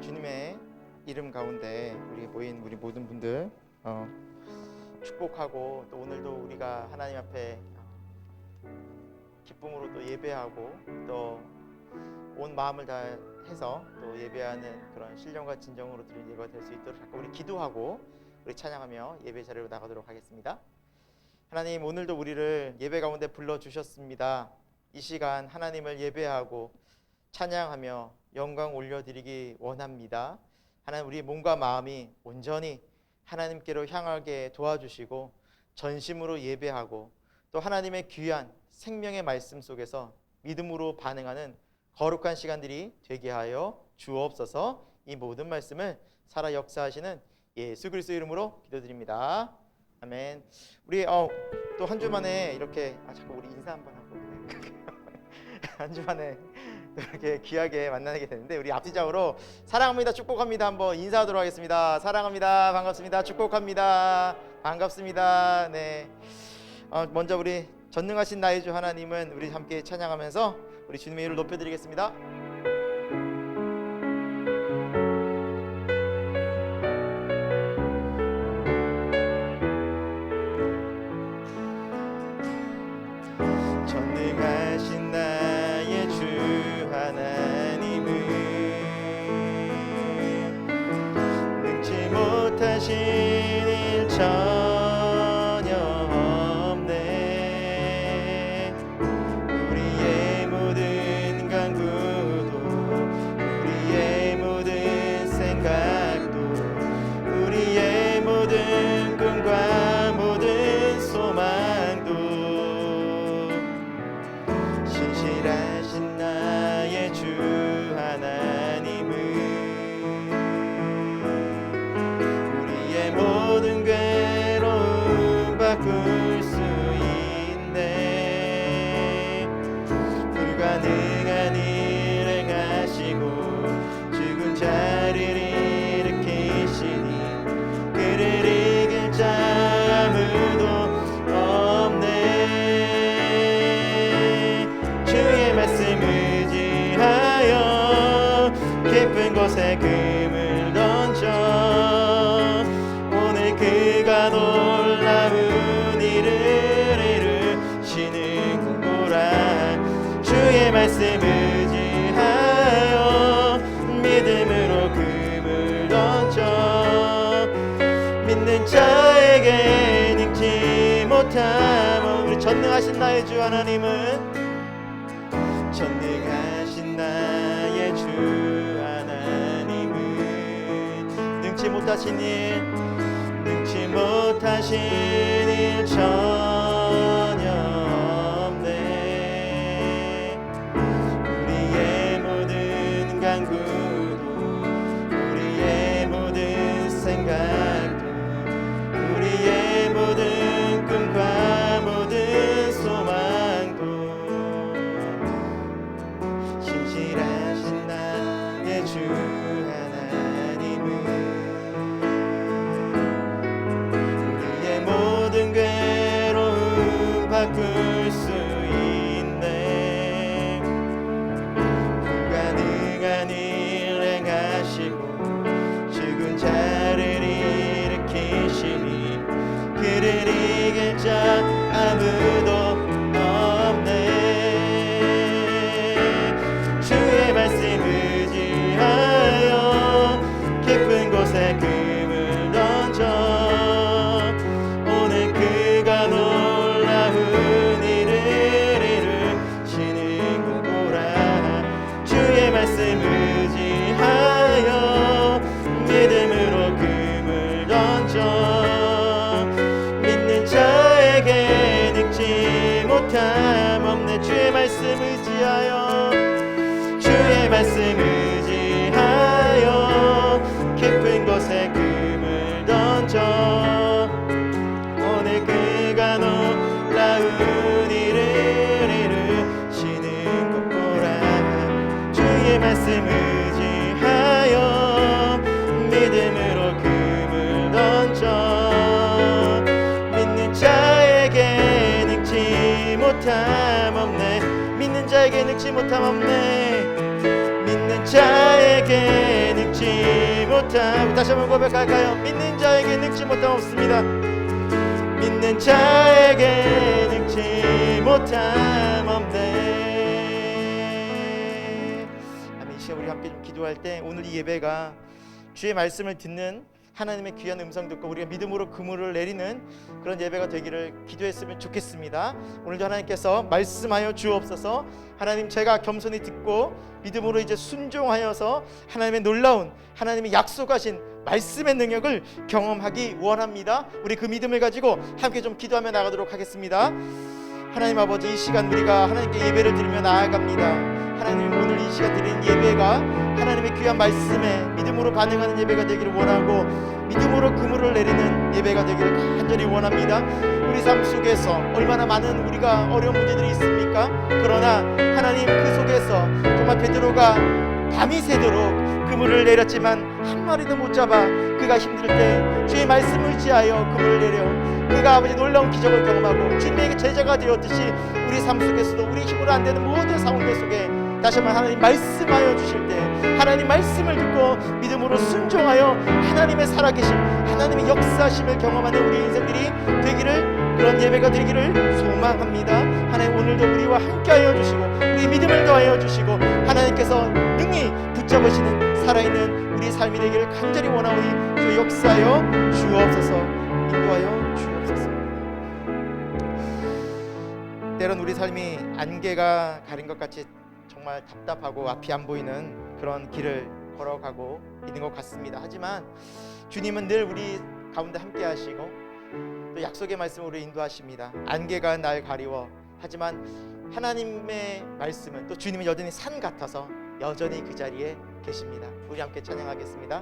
주님의 이름 가운데 우리 모인 우리 모든 분들 축복하고, 또 오늘도 우리가 하나님 앞에 기쁨으로 또 예배하고 또 온 마음을 다해서 또 예배하는 그런 신령과 진정으로 드리는 예배가 될 수 있도록 자꾸 우리 기도하고 우리 찬양하며 예배 자리로 나가도록 하겠습니다. 하나님, 오늘도 우리를 예배 가운데 불러주셨습니다. 이 시간 하나님을 예배하고 찬양하며 영광 올려드리기 원합니다. 하나님, 우리 몸과 마음이 온전히 하나님께로 향하게 도와주시고 전심으로 예배하고 또 하나님의 귀한 생명의 말씀 속에서 믿음으로 반응하는 거룩한 시간들이 되게 하여 주옵소서. 이 모든 말씀을 살아 역사하시는 예수 그리스도 이름으로 기도드립니다. 아멘. 우리 또 한 주 만에 이렇게 자꾸 우리 인사 한번 하고 한 주 만에 이렇게 귀하게 만나게 되는데, 우리 앞뒤적으로 사랑합니다, 축복합니다 한번 인사하도록 하겠습니다. 사랑합니다, 반갑습니다, 축복합니다, 반갑습니다. 네. 먼저 우리 전능하신 나의 주 하나님은 우리 함께 찬양하면서 우리 주님의 이름을 높여드리겠습니다. 전능하신 나의 주 하나님은 능치 못하신 일 전혀 없네. 우리의 모든 간구도, 우리의 모든 생각도, 우리의 모든 꿈과 모든 소망도 신실하신 나의 주 하나님은 우리의 모든 괴로움 바꿀 수 있네. 불가능한 일을 행하시고 죽은 자를 일으키시니 그를 이길 자 아무도 없네. 주의 말씀 의지하여 깊은 곳에 금을 던져 오늘 그가 놀라운 일을 이루시는구나. 주의 말씀 의지하여 믿음으로 금을 던져 믿는 자에게 능치 못함. 우리 전능하신 나의 주 하나님은, 전능하신 나의 주 하나님은 능치 못하신 일, 능치 못하신 일 전혀 없네. 우리의 모든 간구도, 우리의 모든 생각도, 우리의 모든 꿈과 모든 소망도 신실하신 나의 주 하나님은 우리의 모든 괴로움 바꿀 수 있네. 불가능한 일 행하시고 죽은 자를 일으키시니 그를 이길 자 아무도 없네. 주의 말씀 의지하여 깊은 곳에 금을 던져 오늘 그가 놀라운 일을 이루시는구나. 주의 말씀 의지하여 믿음으로 금을 던져 믿는 자에게 능치 못함 없네. 주의 말씀 의지하여, 주의 말씀 의지하여 깊은 곳에 금을 던져 오늘 그가 놀라운 일을 이루시는 것 보라. 주의 말씀 의지하여 믿음으로 금을 던져 믿는 자에게 능치 못함 없네. 믿는 자에게 능치 못함 없네. 믿는 자에게 능치 못함. 다시 한번 고백할까요? 믿는 자에게 능치 못함 없습니다. 믿는 자에게 능치 못함 없네. 아멘. 이 시간 우리 함께 좀 기도할 때 오늘 이 예배가 주의 말씀을 듣는 하나님의 귀한 음성 듣고 우리가 믿음으로 그물을 내리는 그런 예배가 되기를 기도했으면 좋겠습니다. 오늘도 하나님께서 말씀하여 주옵소서. 하나님, 제가 겸손히 듣고 믿음으로 이제 순종하여서 하나님의 놀라운, 하나님의 약속하신 말씀의 능력을 경험하기 원합니다. 우리 그 믿음을 가지고 함께 좀 기도하며 나가도록 하겠습니다. 하나님 아버지, 이 시간 우리가 하나님께 예배를 드리며 나아갑니다. 하나님, 오늘 이 시간 드리는 예배가 하나님의 귀한 말씀에 믿음으로 반응하는 예배가 되기를 원하고 믿음으로 그물을 내리는 예배가 되기를 간절히 원합니다. 우리 삶 속에서 얼마나 많은 우리가 어려운 문제들이 있습니까? 그러나 하나님, 그 속에서 정말 베드로가 밤이 새도록 그물을 내렸지만 한 마리도 못 잡아 그가 힘들 때 주의 말씀을 지하여 그물을 내려 그가 아버지 놀라운 기적을 경험하고 주님에게 제자가 되었듯이 우리 삶 속에서도 우리 힘으로 안 되는 모든 상황들 속에 다시 한번 하나님 말씀하여 주실 때 하나님 말씀을 듣고 믿음으로 순종하여 하나님의 살아계심, 하나님의 역사심을 경험하는 우리 인생들이 되기를, 그런 예배가 되기를 소망합니다. 하나님, 오늘도 우리와 함께하여 주시고 우리 믿음을 더하여 주시고 하나님께서 능히 붙잡으시는 살아있는 우리 삶이 되기를 간절히 원하오니 주 역사하여 주옵소서, 인도하여 주옵소서. 때론 우리 삶이 안개가 가린 것 같이 정말 답답하고 앞이 안 보이는 그런 길을 걸어가고 있는 것 같습니다. 하지만 주님은 늘 우리 가운데 함께 하시고 또 약속의 말씀으로 인도하십니다. 안개가 날 가리워. 하지만 하나님의 말씀은 또 주님은 여전히 산 같아서 여전히 그 자리에 계십니다. 우리 함께 찬양하겠습니다.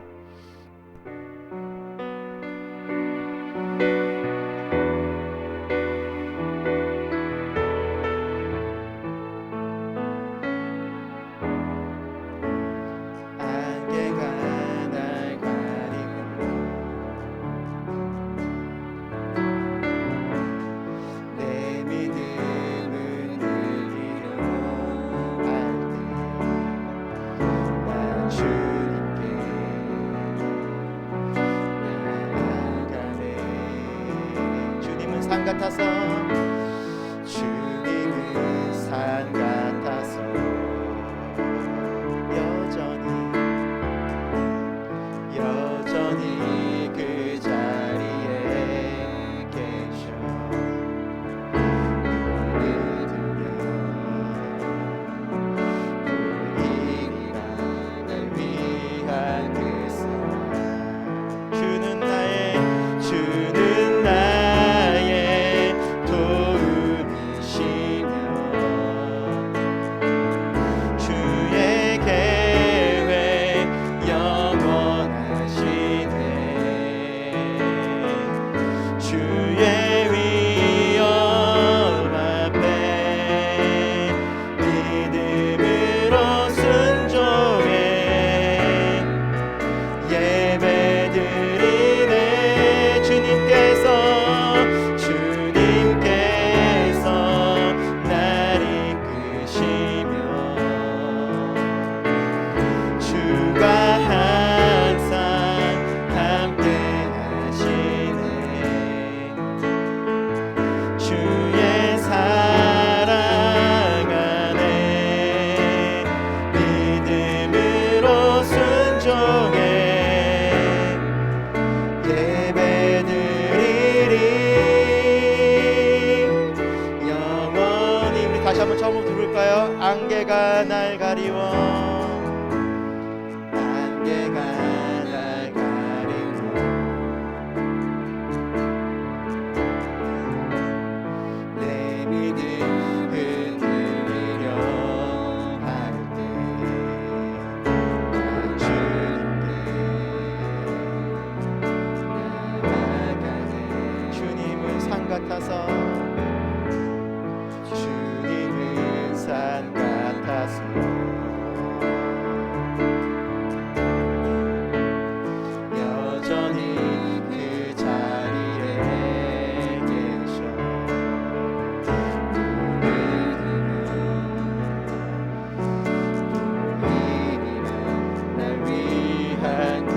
산 같아서, 주님은 산 같아서 여전히 그 자리에 계셔. 우리가 날 위한 그 사랑, 주는 나의 도움이시며 주의 계획 영원하시네. 주의 위엄 앞에 믿음으로 순종해 예배드리네. 주님께서 날 이끄시며 주가 항상 함께 하시네. 주의 사랑 안에 믿음으로 순종해 예배드리리. 다시 한번 처음부터 부를까요? 안개가 날 가리워, 안개가 날 가리워. 내 믿음 흔들리려 할 때 주님께 나아가네. 주님은 산 같아서, 산 같아서 여전히 그 자리에 계셔. 오늘이라 날 위한 그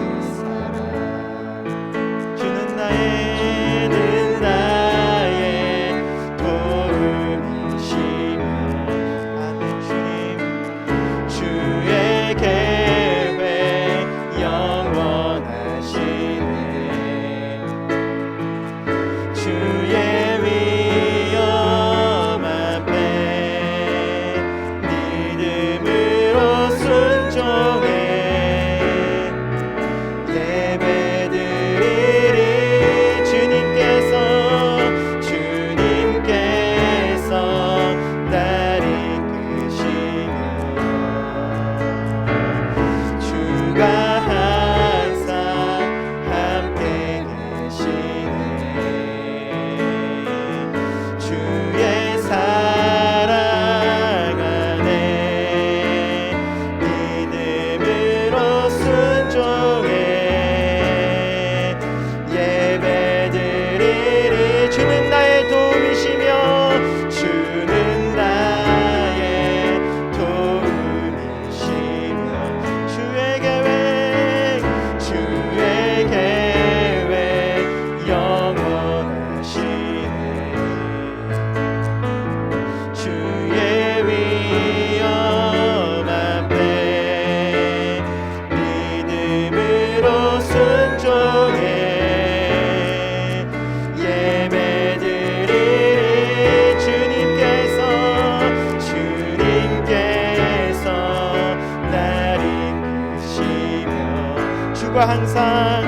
주가 항상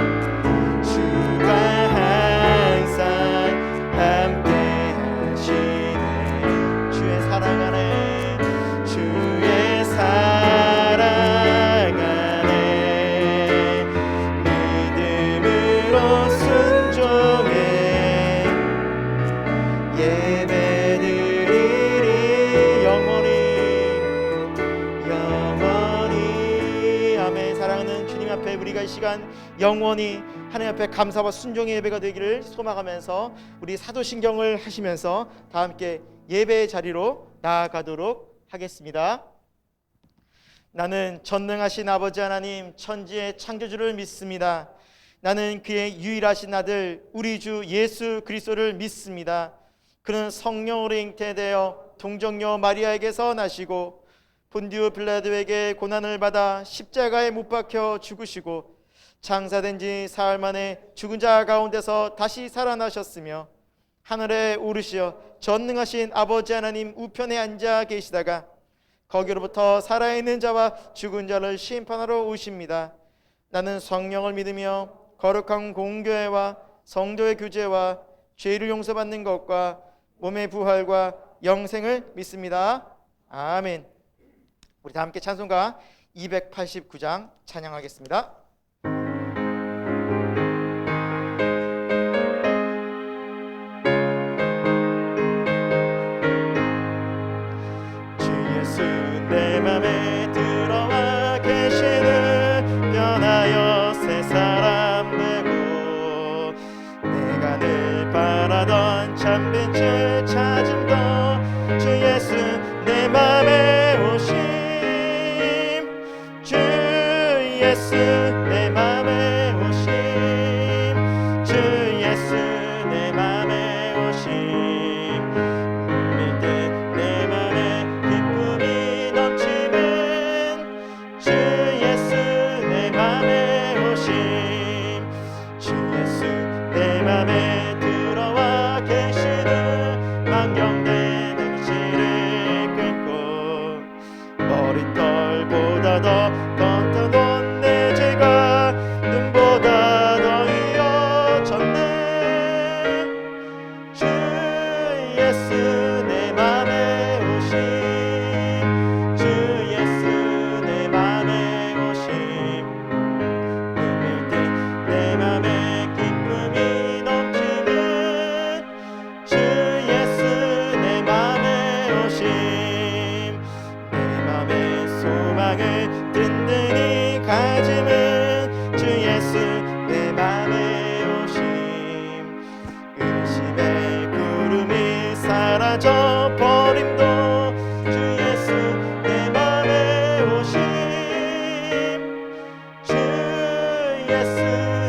함께 하시네. 주의 사랑 안에 주의 사랑 안에 믿음으로 순종해 예배드리리 영원히. 아멘. 사랑하는 주님 앞에 우리가 이 시간 영원히 하나님 앞에 감사와 순종의 예배가 되기를 소망하면서 우리 사도신경을 하시면서 다 함께 예배의 자리로 나아가도록 하겠습니다. 나는 전능하신 아버지 하나님 천지의 창조주를 믿습니다. 나는 그의 유일하신 아들 우리 주 예수 그리스도를 믿습니다. 그는 성령으로 잉태되어 동정녀 마리아에게서 나시고 본디오 빌라도에게 고난을 받아 십자가에 못 박혀 죽으시고 장사된 지 사흘 만에 죽은 자 가운데서 다시 살아나셨으며 하늘에 오르시어 전능하신 아버지 하나님 우편에 앉아 계시다가 거기로부터 살아있는 자와 죽은 자를 심판하러 오십니다. 나는 성령을 믿으며 거룩한 공교회와 성도의 교제와 죄를 용서받는 것과 몸의 부활과 영생을 믿습니다. 아멘. 우리 다 함께 찬송가 289장 찬양하겠습니다. 내 맘에 들어와 계시는 변하여 새 사람 되고 내가 늘 바라던 참빛을 찾음도 주 예수 내 맘에 오심 주 예수 내 맘에 오심 주 예수 내 맘에 오심 물밀 듯 내 맘에 기쁨이 넘치는 주 예수 내 맘에 오심 주 예수 내 맘에 들어와 계시는 망령된 의지를 끊고 머리털보다 더 던져놓은 내 죄가 눈보다 더 이어졌네 주 예수 내 맘에 오심 주 예수 내 맘에 오심 눈물 듯 내 맘에 기쁨이 넘치는 주 예수 내 맘에 오심 내 맘의 소망을 든든히 가지는 주 예수 내 맘에 오심 의심의 구름이 사라져 버림도 주 예수 내 맘에 오심 주 예수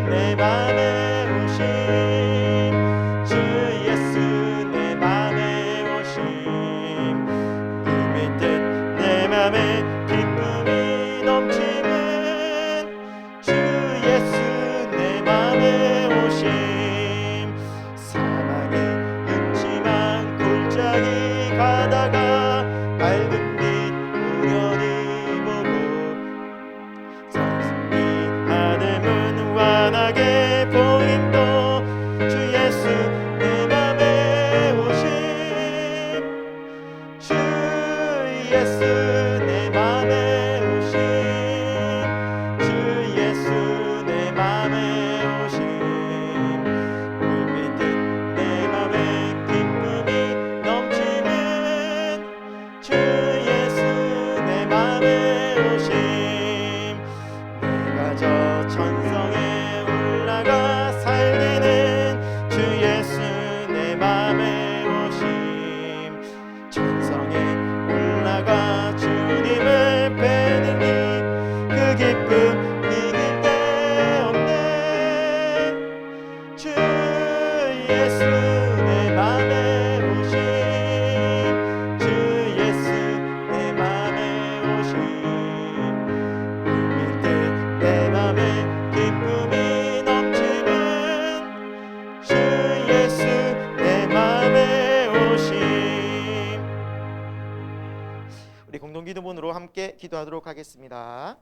내 맘에 오심 주 예수 내 맘에 오심 꿈일 듯 내 맘에 기쁨이 넘치는 주 예수 내 맘에 오심 사막이 음침한 골짜기 가다가 밝은 빛 우연히 보고 성승이 하늘문 환하게 보임도 주 예수 내 맘에 오심 주 예수 내 맘에 오심 주 예수 내 맘에 오심 물밀 듯 내 맘에 기쁨이 넘치는 주 예수 내 맘에 오심 내가 저 천성에 올라가 살기는 주 예수 내 맘에 오심 천성에 올라가 주님을 뵈느니 그 기쁨 이길 데 없네 주 예수 내 맘에 오심 주 예수 내 맘에 오심 물밀 듯 내 맘에 기쁨이 넘치는 주 예수 내 맘에 오심. 우리 공동기도문으로 함께 기도하도록 하겠습니다.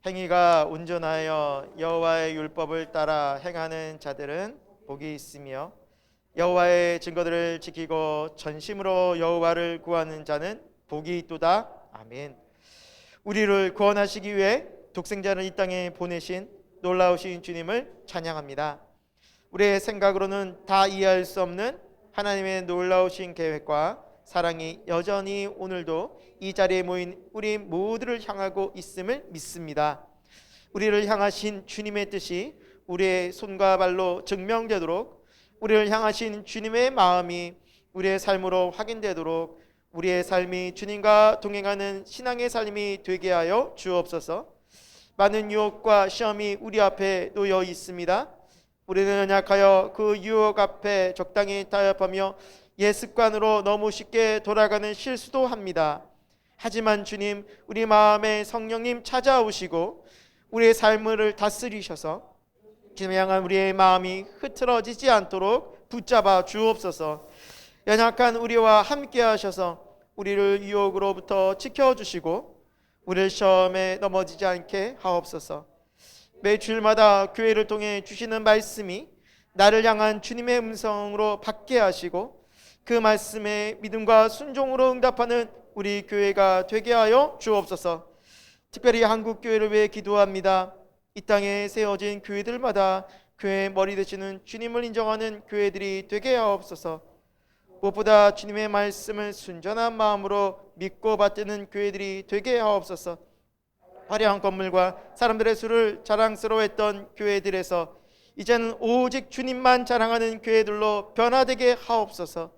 행위가 온전하여 여호와의 율법을 따라 행하는 자들은 복이 있으며 여호와의 증거들을 지키고 전심으로 여호와를 구하는 자는 복이 있도다. 아멘. 우리를 구원하시기 위해 독생자를 이 땅에 보내신 놀라우신 주님을 찬양합니다. 우리의 생각으로는 다 이해할 수 없는 하나님의 놀라우신 계획과 사랑이 여전히 오늘도 이 자리에 모인 우리 모두를 향하고 있음을 믿습니다. 우리를 향하신 주님의 뜻이 우리의 손과 발로 증명되도록, 우리를 향하신 주님의 마음이 우리의 삶으로 확인되도록 우리의 삶이 주님과 동행하는 신앙의 삶이 되게 하여 주옵소서. 많은 유혹과 시험이 우리 앞에 놓여 있습니다. 우리는 연약하여 그 유혹 앞에 적당히 타협하며 옛 습관으로 너무 쉽게 돌아가는 실수도 합니다. 하지만 주님, 우리 마음에 성령님 찾아오시고 우리의 삶을 다스리셔서 주님을 향한 우리의 마음이 흐트러지지 않도록 붙잡아 주옵소서. 연약한 우리와 함께 하셔서 우리를 유혹으로부터 지켜주시고 우리를 시험에 넘어지지 않게 하옵소서. 매 주일마다 교회를 통해 주시는 말씀이 나를 향한 주님의 음성으로 받게 하시고 그 말씀에 믿음과 순종으로 응답하는 우리 교회가 되게 하여 주옵소서. 특별히 한국 교회를 위해 기도합니다. 이 땅에 세워진 교회들마다 교회의 머리 되시는 주님을 인정하는 교회들이 되게 하옵소서. 무엇보다 주님의 말씀을 순전한 마음으로 믿고 받드는 교회들이 되게 하옵소서. 화려한 건물과 사람들의 수를 자랑스러워했던 교회들에서 이제는 오직 주님만 자랑하는 교회들로 변화되게 하옵소서.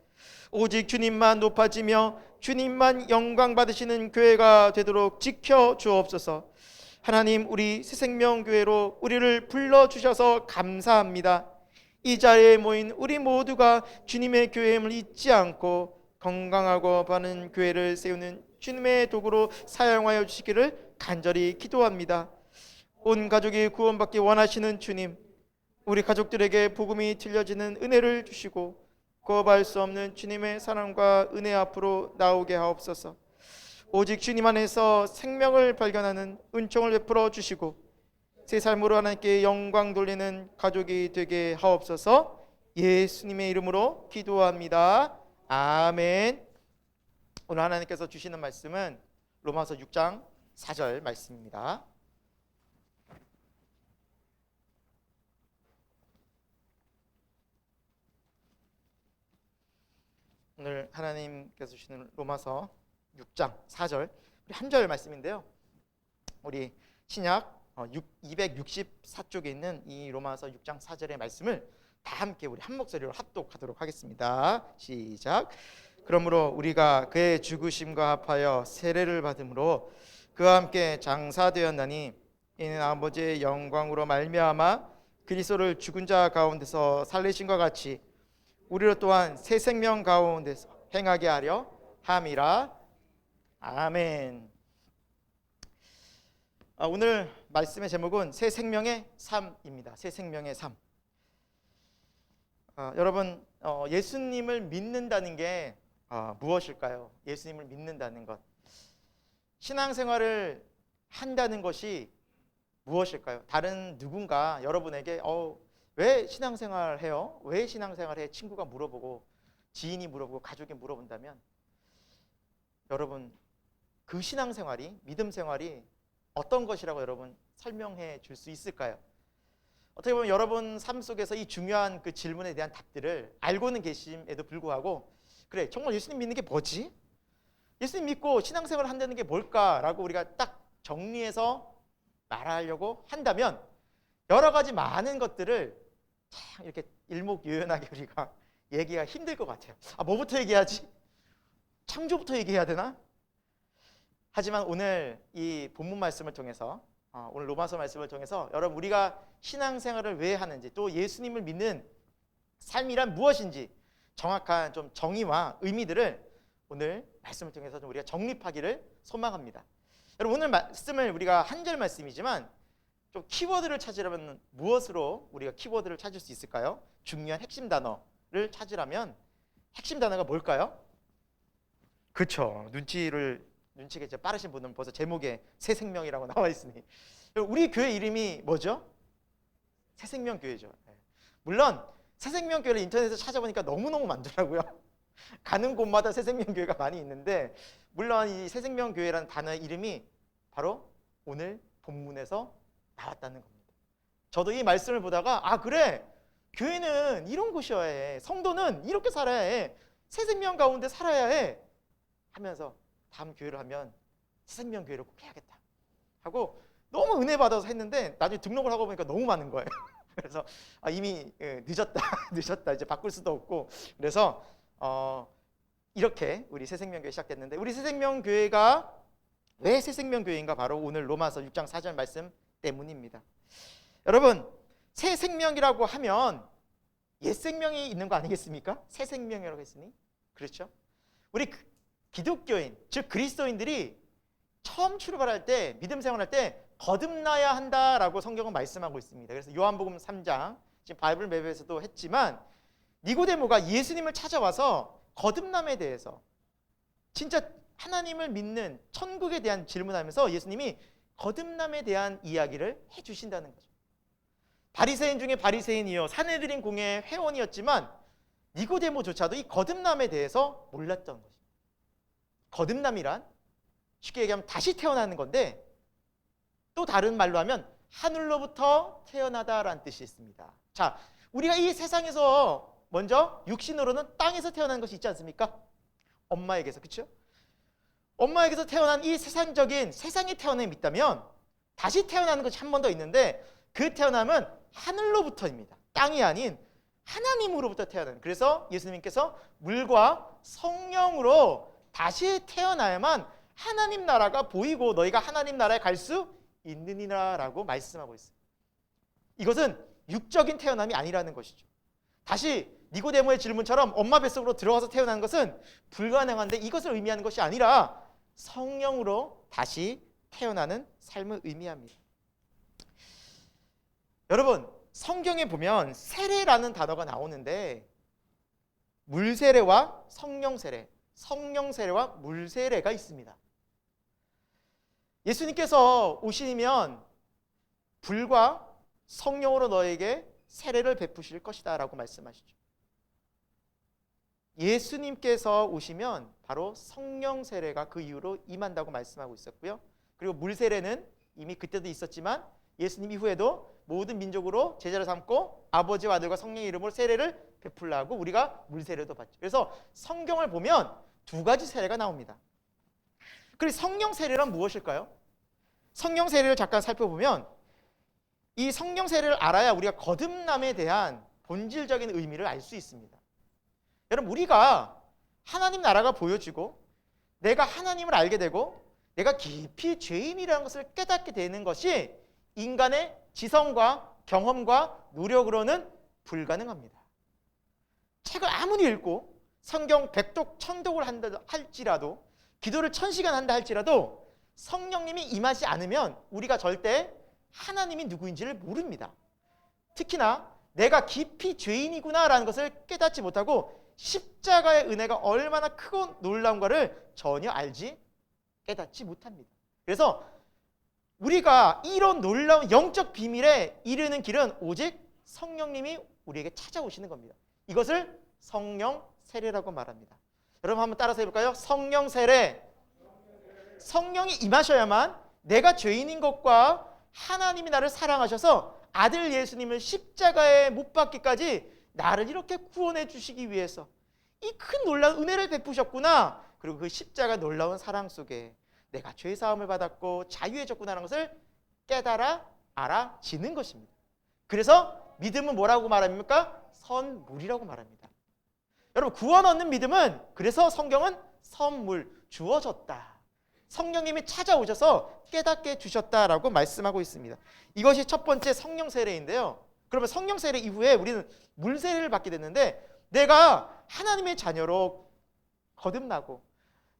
오직 주님만 높아지며 주님만 영광 받으시는 교회가 되도록 지켜주옵소서. 하나님, 우리 새생명교회로 우리를 불러주셔서 감사합니다. 이 자리에 모인 우리 모두가 주님의 교회임을 잊지 않고 건강하고 바른 교회를 세우는 주님의 도구로 사용하여 주시기를 간절히 기도합니다. 온 가족이 구원받기 원하시는 주님, 우리 가족들에게 복음이 들려지는 은혜를 주시고 거부할 수 없는 주님의 사랑과 은혜 앞으로 나오게 하옵소서. 오직 주님 안에서 생명을 발견하는 은총을 베풀어 주시고 새 삶으로 하나님께 영광 돌리는 가족이 되게 하옵소서. 예수님의 이름으로 기도합니다. 아멘. 오늘 하나님께서 주시는 말씀은 로마서 6장 4절 말씀입니다. 오늘 하나님께서 주시는 로마서 6장 4절 우리 한 절 말씀인데요. 우리 신약 264쪽에 있는 이 로마서 6장 4절의 말씀을 다 함께 우리 한 목소리로 합독하도록 하겠습니다. 시작. 그러므로 우리가 그의 죽으심과 합하여 세례를 받음으로 그와 함께 장사되었나니 이는 아버지의 영광으로 말미암아 그리스도를 죽은 자 가운데서 살리신과 같이 우리로 또한 새 생명 가운데서 행하게 하려 함이라. 아멘. 오늘 말씀의 제목은 새 생명의 삶입니다. 새 생명의 삶. 여러분, 예수님을 믿는다는 게 무엇일까요? 예수님을 믿는다는 것, 신앙생활을 한다는 것이 무엇일까요? 다른 누군가 여러분에게 왜 신앙생활 해요? 왜 신앙생활 해? 친구가 물어보고 지인이 물어보고 가족이 물어본다면 여러분, 그 신앙생활이, 믿음 생활이 어떤 것이라고 여러분 설명해 줄 수 있을까요? 어떻게 보면 여러분 삶 속에서 이 중요한 그 질문에 대한 답들을 알고는 계심에도 불구하고 그래, 정말 예수님 믿는 게 뭐지? 예수님 믿고 신앙생활을 한다는 게 뭘까라고 우리가 딱 정리해서 말하려고 한다면 여러 가지 많은 것들을 참 이렇게 일목요연하게 우리가 얘기가 힘들 것 같아요. 뭐부터 얘기하지? 창조부터 얘기해야 되나? 하지만 오늘 이 본문 말씀을 통해서 오늘 로마서 말씀을 통해서 여러분 우리가 신앙생활을 왜 하는지 또 예수님을 믿는 삶이란 무엇인지 정확한 좀 정의와 의미들을 오늘 말씀을 통해서 좀 우리가 정립하기를 소망합니다. 여러분 오늘 말씀을 우리가 한 절 말씀이지만 좀 키워드를 찾으려면 무엇으로 우리가 키워드를 찾을 수 있을까요? 중요한 핵심 단어를 찾으려면 핵심 단어가 뭘까요? 그렇죠. 눈치가 이제 빠르신 분은 벌써 제목에 새 생명이라고 나와 있으니 우리 교회 이름이 뭐죠? 새생명교회죠. 물론 새생명교회를 인터넷에서 찾아보니까 너무너무 많더라고요. 가는 곳마다 새생명교회가 많이 있는데, 물론 이 새생명교회라는 단어의 이름이 바로 오늘 본문에서 나왔다는 겁니다. 저도 이 말씀을 보다가 아 그래, 교회는 이런 곳이어야 해, 성도는 이렇게 살아야 해, 새생명 가운데 살아야 해 하면서 다음 교회를 하면 새생명교회를 꼭 해야겠다 하고 너무 은혜 받아서 했는데, 나중에 등록을 하고 보니까 너무 많은 거예요. 그래서 이미 늦었다 늦었다, 이제 바꿀 수도 없고, 그래서 이렇게 우리 새생명교회 시작됐는데, 우리 새생명교회가 왜 새생명교회인가? 바로 오늘 로마서 6장 4절 말씀 때문입니다. 여러분, 새생명이라고 하면 옛생명이 있는 거 아니겠습니까? 새생명이라고 했으니. 그렇죠? 우리 기독교인, 즉 그리스도인들이 처음 출발할 때, 믿음 생활할 때 거듭나야 한다라고 성경은 말씀하고 있습니다. 그래서 요한복음 3장, 지금 바이블 맵에서도 했지만, 니고데모가 예수님을 찾아와서 거듭남에 대해서, 진짜 하나님을 믿는 천국에 대한 질문하면서 예수님이 거듭남에 대한 이야기를 해주신다는 거죠. 바리새인 중에 바리새인이요 산헤드린 공회의 회원이었지만 니고데모조차도 이 거듭남에 대해서 몰랐던 거죠. 거듭남이란 쉽게 얘기하면 다시 태어나는 건데, 또 다른 말로 하면 하늘로부터 태어나다라는 뜻이 있습니다. 자, 우리가 이 세상에서 먼저 육신으로는 땅에서 태어난 것이 있지 않습니까? 엄마에게서, 그렇죠? 엄마에게서 태어난 이 세상에 태어남이 있다면 다시 태어나는 것이 한 번 더 있는데, 그 태어남은 하늘로부터입니다. 땅이 아닌 하나님으로부터 태어나는. 그래서 예수님께서 물과 성령으로 다시 태어나야만 하나님 나라가 보이고 너희가 하나님 나라에 갈 수 있느니라라고 말씀하고 있어요. 이것은 육적인 태어남이 아니라는 것이죠. 다시 니고데모의 질문처럼 엄마 뱃속으로 들어가서 태어나는 것은 불가능한데, 이것을 의미하는 것이 아니라 성령으로 다시 태어나는 삶을 의미합니다. 여러분, 성경에 보면 세례라는 단어가 나오는데, 물세례와 성령세례, 성령세례와 물세례가 있습니다. 예수님께서 오시면 불과 성령으로 너에게 세례를 베푸실 것이다 라고 말씀하시죠. 예수님께서 오시면 바로 성령 세례가 그 이후로 임한다고 말씀하고 있었고요. 그리고 물세례는 이미 그때도 있었지만 예수님 이후에도 모든 민족으로 제자를 삼고 아버지와 아들과 성령의 이름으로 세례를 베풀라고 우리가 물세례도 받죠. 그래서 성경을 보면 두 가지 세례가 나옵니다. 그리고 성령 세례란 무엇일까요? 성령 세례를 잠깐 살펴보면, 이 성령 세례를 알아야 우리가 거듭남에 대한 본질적인 의미를 알 수 있습니다. 여러분, 우리가 하나님 나라가 보여지고 내가 하나님을 알게 되고 내가 깊이 죄인이라는 것을 깨닫게 되는 것이 인간의 지성과 경험과 노력으로는 불가능합니다. 책을 아무리 읽고 성경 100독 1000독을 한다 할지라도, 기도를 1000시간 한다 할지라도 성령님이 임하지 않으면 우리가 절대 하나님이 누구인지를 모릅니다. 특히나 내가 깊이 죄인이구나라는 것을 깨닫지 못하고 십자가의 은혜가 얼마나 크고 놀라운가를 전혀 깨닫지 못합니다. 그래서 우리가 이런 놀라운 영적 비밀에 이르는 길은 오직 성령님이 우리에게 찾아오시는 겁니다. 이것을 성령 세례라고 말합니다. 여러분 한번 따라서 해볼까요? 성령 세례. 성령이 임하셔야만 내가 죄인인 것과 하나님이 나를 사랑하셔서 아들 예수님을 십자가에 못 박기까지 나를 이렇게 구원해 주시기 위해서 이 큰 놀라운 은혜를 베푸셨구나. 그리고 그 십자가 놀라운 사랑 속에 내가 죄사함을 받았고 자유해졌구나라는 것을 깨달아 알아지는 것입니다. 그래서 믿음은 뭐라고 말합니까? 선물이라고 말합니다. 여러분, 구원 얻는 믿음은, 그래서 성경은 선물, 주어졌다. 성령님이 찾아오셔서 깨닫게 해주셨다라고 말씀하고 있습니다. 이것이 첫 번째 성령 세례인데요. 그러면 성령 세례 이후에 우리는 물 세례를 받게 됐는데, 내가 하나님의 자녀로 거듭나고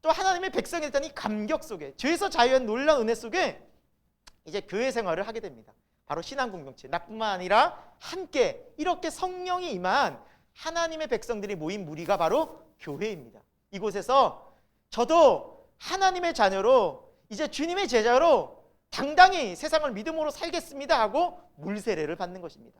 또 하나님의 백성이 됐다는 이 감격 속에, 죄에서 자유한 놀라운 은혜 속에 이제 교회 생활을 하게 됩니다. 바로 신앙 공동체, 나뿐만 아니라 함께 이렇게 성령이 임한 하나님의 백성들이 모인 무리가 바로 교회입니다. 이곳에서 저도 하나님의 자녀로, 이제 주님의 제자로 당당히 세상을 믿음으로 살겠습니다 하고 물세례를 받는 것입니다.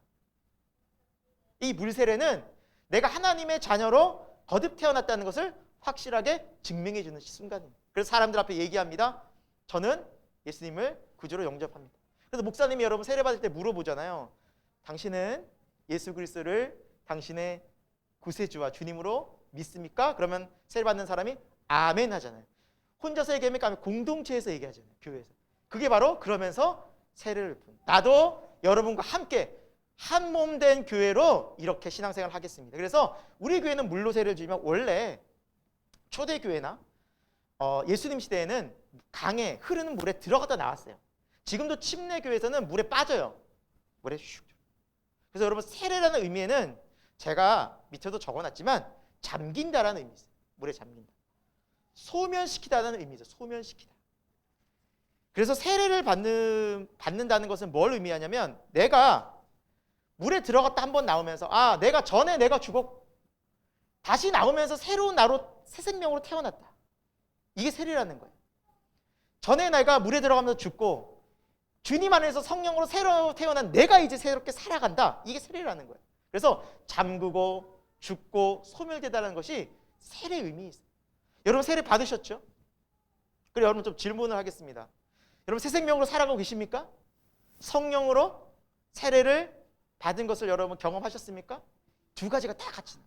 이 물세례는 내가 하나님의 자녀로 거듭 태어났다는 것을 확실하게 증명해 주는 순간입니다. 그래서 사람들 앞에 얘기합니다. 저는 예수님을 구주로 영접합니다. 그래서 목사님이 여러분 세례 받을 때 물어보잖아요. 당신은 예수 그리스도를 당신의 구세주와 주님으로 믿습니까? 그러면 세례 받는 사람이 아멘 하잖아요. 혼자서 얘기합니까? 아니면 공동체에서 얘기하잖아요. 교회에서. 그게 바로 그러면서 세례를 푼. 나도 여러분과 함께 한 몸 된 교회로 이렇게 신앙생활을 하겠습니다. 그래서 우리 교회는 물로 세례를 주면 원래 초대교회나 예수님 시대에는 강에 흐르는 물에 들어갔다 나왔어요. 지금도 침례교회에서는 물에 빠져요. 물에 슉. 그래서 여러분 세례라는 의미에는 제가 밑에도 적어놨지만 잠긴다라는 의미 있어요. 물에 잠긴다. 소멸시키다라는 의미죠. 소멸시키다. 그래서 세례를 받는다는 것은 뭘 의미하냐면 내가 물에 들어갔다 한 번 나오면서 내가 전에 내가 죽었고 다시 나오면서 새로운 나로 새 생명으로 태어났다. 이게 세례라는 거예요. 전에 내가 물에 들어가면서 죽고 주님 안에서 성령으로 새로 태어난 내가 이제 새롭게 살아간다. 이게 세례라는 거예요. 그래서 잠그고 죽고 소멸되다는 것이 세례의 의미 있어요. 여러분 세례 받으셨죠? 그래 여러분 좀 질문을 하겠습니다. 여러분 새 생명으로 살아가고 계십니까? 성령으로 세례를 받은 것을 여러분 경험하셨습니까? 두 가지가 다 같이.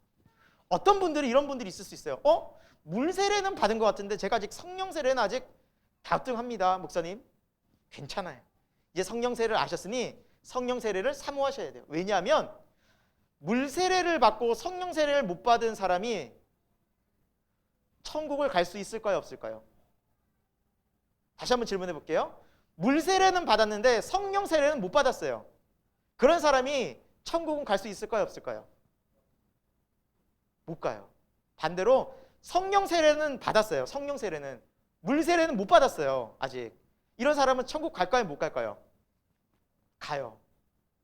어떤 분들이 이런 분들이 있을 수 있어요. 물 세례는 받은 것 같은데 제가 아직 성령 세례는 아직 다툼합니다. 목사님 괜찮아요. 이제 성령 세례를 아셨으니 성령 세례를 사모하셔야 돼요. 왜냐하면 물 세례를 받고 성령 세례를 못 받은 사람이 천국을 갈 수 있을까요? 없을까요? 다시 한번 질문해 볼게요. 물 세례는 받았는데 성령 세례는 못 받았어요. 그런 사람이 천국은 갈 수 있을까요? 없을까요? 못 가요. 반대로 성령 세례는 받았어요. 성령 세례는. 물 세례는 못 받았어요. 아직. 이런 사람은 천국 갈까요? 못 갈까요? 가요.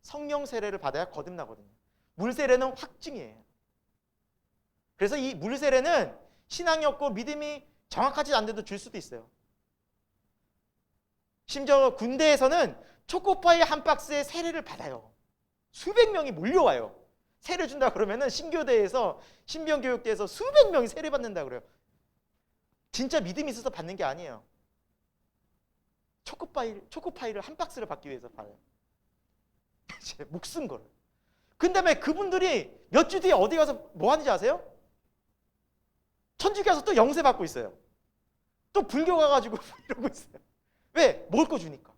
성령 세례를 받아야 거듭나거든요. 물 세례는 확증이에요. 그래서 이 물 세례는 신앙이 없고 믿음이 정확하지 않은데도 줄 수도 있어요. 심지어 군대에서는 초코파이 한 박스에 세례를 받아요. 수백 명이 몰려와요. 세례 준다 그러면은 신교대에서 신병교육대에서 수백 명이 세례 받는다 그래요. 진짜 믿음이 있어서 받는 게 아니에요. 초코파이를 한 박스를 받기 위해서 받아요. 제 목숨 걸어요. 그 다음에 그분들이 몇 주 뒤에 어디 가서 뭐 하는지 아세요? 천주교 가서 또 영세 받고 있어요. 또 불교 가가지고 이러고 있어요. 왜? 먹을 거 주니까.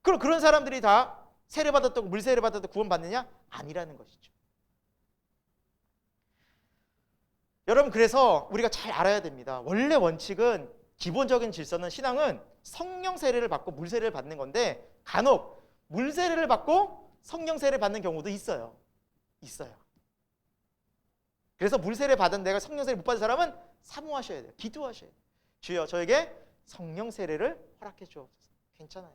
그럼 그런 사람들이 다 세례 받았다고 물 세례 받았다고 구원 받느냐? 아니라는 것이죠. 여러분 그래서 우리가 잘 알아야 됩니다. 원래 원칙은 기본적인 질서는 신앙은 성령 세례를 받고 물 세례를 받는 건데 간혹 물 세례를 받고 성령 세례를 받는 경우도 있어요. 그래서 물 세례 받은 내가 성령 세례 못 받은 사람은 사모하셔야 돼요. 기도하셔야 돼요. 주여 저에게 성령 세례를 허락해 주옵소서. 괜찮아요.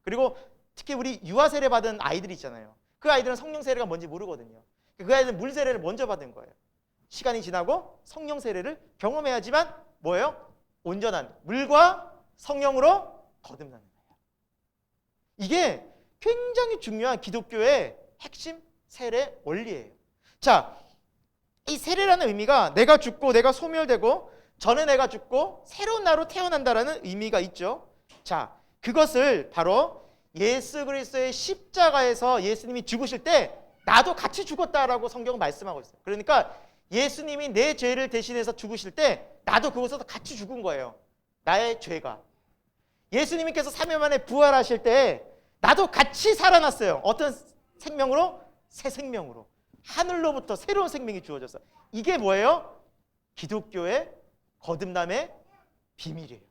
그리고 특히 우리 유아 세례 받은 아이들이 있잖아요. 그 아이들은 성령 세례가 뭔지 모르거든요. 그 아이들은 물 세례를 먼저 받은 거예요. 시간이 지나고 성령 세례를 경험해야지만 뭐예요? 온전한 물과 성령으로 거듭나는 거예요. 이게 굉장히 중요한 기독교의 핵심 세례 원리예요. 자, 이 세례라는 의미가 내가 죽고 내가 소멸되고 전에 내가 죽고 새로운 나로 태어난다라는 의미가 있죠. 자, 그것을 바로 예수 그리스도의 십자가에서 예수님이 죽으실 때 나도 같이 죽었다라고 성경은 말씀하고 있어요. 그러니까 예수님이 내 죄를 대신해서 죽으실 때 나도 그곳에서 같이 죽은 거예요. 나의 죄가. 예수님께서 3일 만에 부활하실 때 나도 같이 살아났어요. 어떤 생명으로? 새 생명으로. 하늘로부터 새로운 생명이 주어졌어요. 이게 뭐예요? 기독교의 거듭남의 비밀이에요.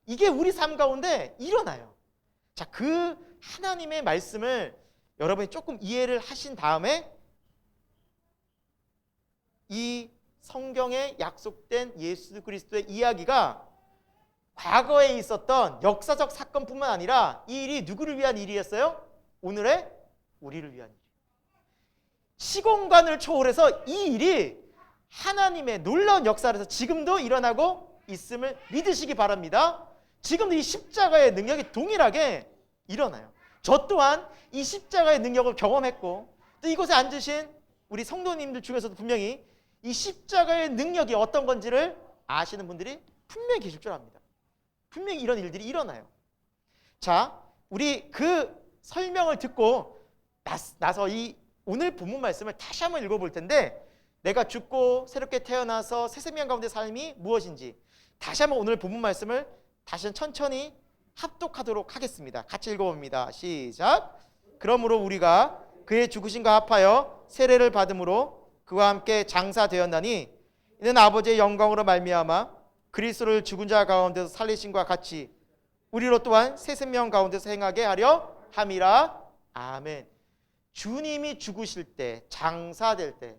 이게 우리 삶 가운데 일어나요. 자, 그 하나님의 말씀을 여러분이 조금 이해를 하신 다음에 이 성경에 약속된 예수 그리스도의 이야기가 과거에 있었던 역사적 사건뿐만 아니라 이 일이 누구를 위한 일이었어요? 오늘의 우리를 위한 일. 시공간을 초월해서 이 일이 하나님의 놀라운 역사에서 지금도 일어나고 있음을 믿으시기 바랍니다. 지금도 이 십자가의 능력이 동일하게 일어나요. 저 또한 이 십자가의 능력을 경험했고 또 이곳에 앉으신 우리 성도님들 중에서도 분명히 이 십자가의 능력이 어떤 건지를 아시는 분들이 분명히 계실 줄 압니다. 분명히 이런 일들이 일어나요. 자, 우리 그 설명을 듣고 나서 이 오늘 본문 말씀을 다시 한번 읽어볼 텐데, 내가 죽고 새롭게 태어나서 새 생명 가운데 삶이 무엇인지 다시 한번 오늘 본문 말씀을 다시 천천히 합독하도록 하겠습니다. 같이 읽어봅니다. 시작. 그러므로 우리가 그의 죽으심과 합하여 세례를 받음으로 그와 함께 장사되었나니 이는 아버지의 영광으로 말미암아 그리스도를 죽은 자 가운데서 살리심과 같이 우리로 또한 새 생명 가운데서 행하게 하려 함이라. 아멘. 주님이 죽으실 때, 장사될 때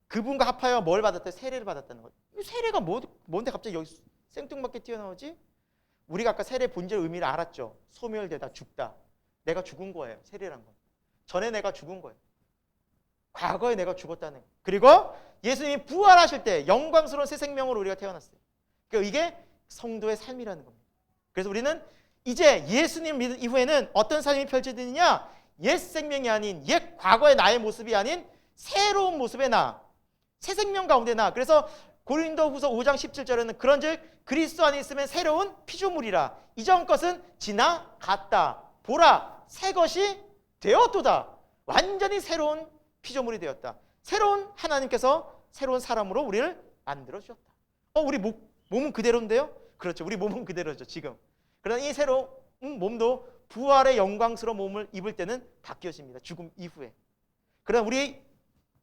그분과 합하여 뭘 받았대? 세례를 받았다는 거예요. 세례가 뭔데 갑자기 여기 생뚱맞게 튀어나오지? 우리가 아까 세례 본질 의미를 알았죠. 소멸되다, 죽다. 내가 죽은 거예요. 세례란 건. 전에 내가 죽은 거예요. 과거에 내가 죽었다는 거예요. 그리고 예수님이 부활하실 때 영광스러운 새 생명으로 우리가 태어났어요. 그러니까 이게 성도의 삶이라는 겁니다. 그래서 우리는 이제 예수님 믿은 이후에는 어떤 삶이 펼쳐지느냐? 옛 생명이 아닌, 옛 과거의 나의 모습이 아닌 새로운 모습의 나, 새 생명 가운데 나. 그래서 고린도후서 5장 17절에는 그런즉 그리스도 안에 있으면 새로운 피조물이라. 이전 것은 지나갔다. 보라, 새 것이 되었도다. 완전히 새로운 피조물이 되었다. 새로운 하나님께서 새로운 사람으로 우리를 만들어 주셨다. 우리 몸은 그대로인데요? 그렇죠. 우리 몸은 그대로죠, 지금. 그러나 이 새로운 몸도 부활의 영광스러운 몸을 입을 때는 바뀌어집니다. 죽음 이후에. 그러나 우리의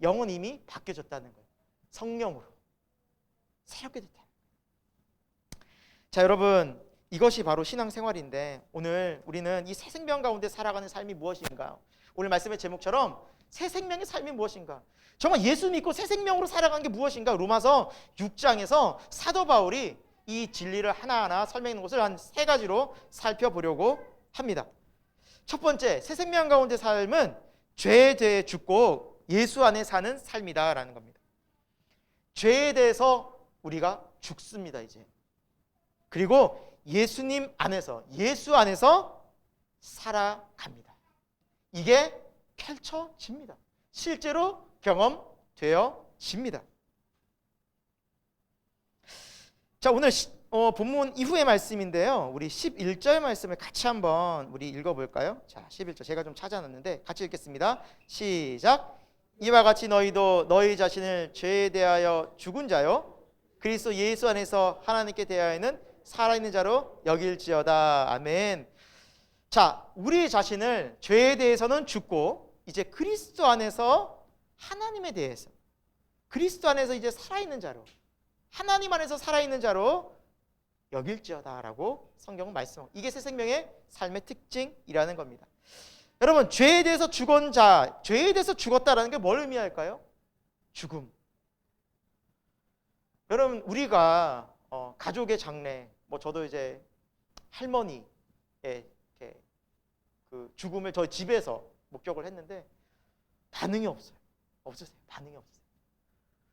영은 이미 바뀌어졌다는 거예요. 성령으로. 새롭게 됐다. 자, 여러분, 이것이 바로 신앙생활인데 오늘 우리는 이 새 생명 가운데 살아가는 삶이 무엇인가? 오늘 말씀의 제목처럼 새 생명의 삶이 무엇인가? 정말 예수 믿고 새 생명으로 살아가는 게 무엇인가? 로마서 6장에서 사도 바울이 이 진리를 하나하나 설명하는 것을 한 3가지로 살펴보려고 합니다. 첫 번째, 새 생명 가운데 삶은 죄에 대해 죽고 예수 안에 사는 삶이다라는 겁니다. 죄에 대해서 우리가 죽습니다, 이제. 그리고 예수님 안에서, 예수 안에서 살아갑니다. 이게 펼쳐집니다. 실제로 경험되어집니다. 자, 오늘 본문 이후의 말씀인데요. 우리 11절 말씀을 같이 한번 우리 읽어볼까요? 자, 11절 제가 좀 찾아놨는데 같이 읽겠습니다. 시작. 이와 같이 너희도 너희 자신을 죄에 대하여 죽은 자요 그리스도 예수 안에서 하나님께 대하여는 살아있는 자로 여길지어다. 아멘. 자, 우리 자신을 죄에 대해서는 죽고 이제 그리스도 안에서 하나님에 대해서, 그리스도 안에서 이제 살아있는 자로, 하나님 안에서 살아있는 자로 여길지어다라고 성경은 말씀하고, 이게 새 생명의 삶의 특징이라는 겁니다. 여러분, 죄에 대해서 죽은 자, 죄에 대해서 죽었다라는 게 뭘 의미할까요? 죽음. 여러분, 우리가 가족의 장례, 저도 이제 할머니의 그 죽음을 저희 집에서 목격을 했는데 반응이 없어요. 없으세요? 반응이 없어요.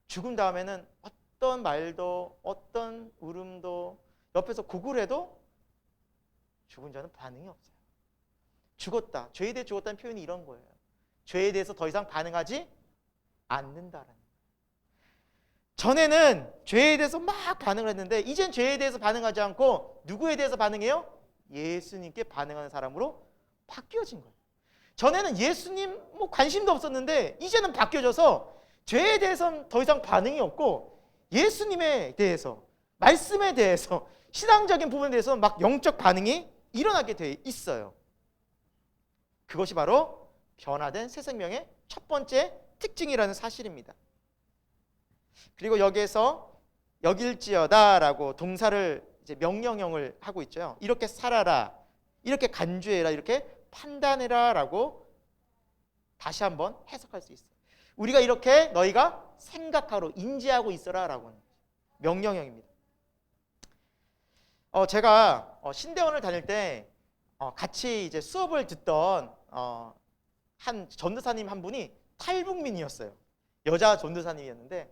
죽은 다음에는 어떤 말도 어떤 울음도 옆에서 구글해도 죽은 자는 반응이 없어요. 죽었다. 죄에 대해 죽었다는 표현이 이런 거예요. 죄에 대해서 더 이상 반응하지 않는다라는 거예요. 전에는 죄에 대해서 막 반응을 했는데 이젠 죄에 대해서 반응하지 않고 누구에 대해서 반응해요? 예수님께 반응하는 사람으로 바뀌어진 거예요. 전에는 예수님 관심도 없었는데 이제는 바뀌어져서 죄에 대해서는 더 이상 반응이 없고 예수님에 대해서, 말씀에 대해서, 신앙적인 부분에 대해서 막 영적 반응이 일어나게 돼 있어요. 그것이 바로 변화된 새 생명의 첫 번째 특징이라는 사실입니다. 그리고 여기에서 여길지어다라고 동사를 이제 명령형을 하고 있죠. 이렇게 살아라, 이렇게 간주해라, 이렇게 판단해라라고 다시 한번 해석할 수 있어요. 우리가 이렇게 너희가 생각하고 인지하고 있어라라고 하는 명령형입니다. 제가 신대원을 다닐 때 같이 이제 수업을 듣던 한 전도사님 한 분이 탈북민이었어요. 여자 전도사님이었는데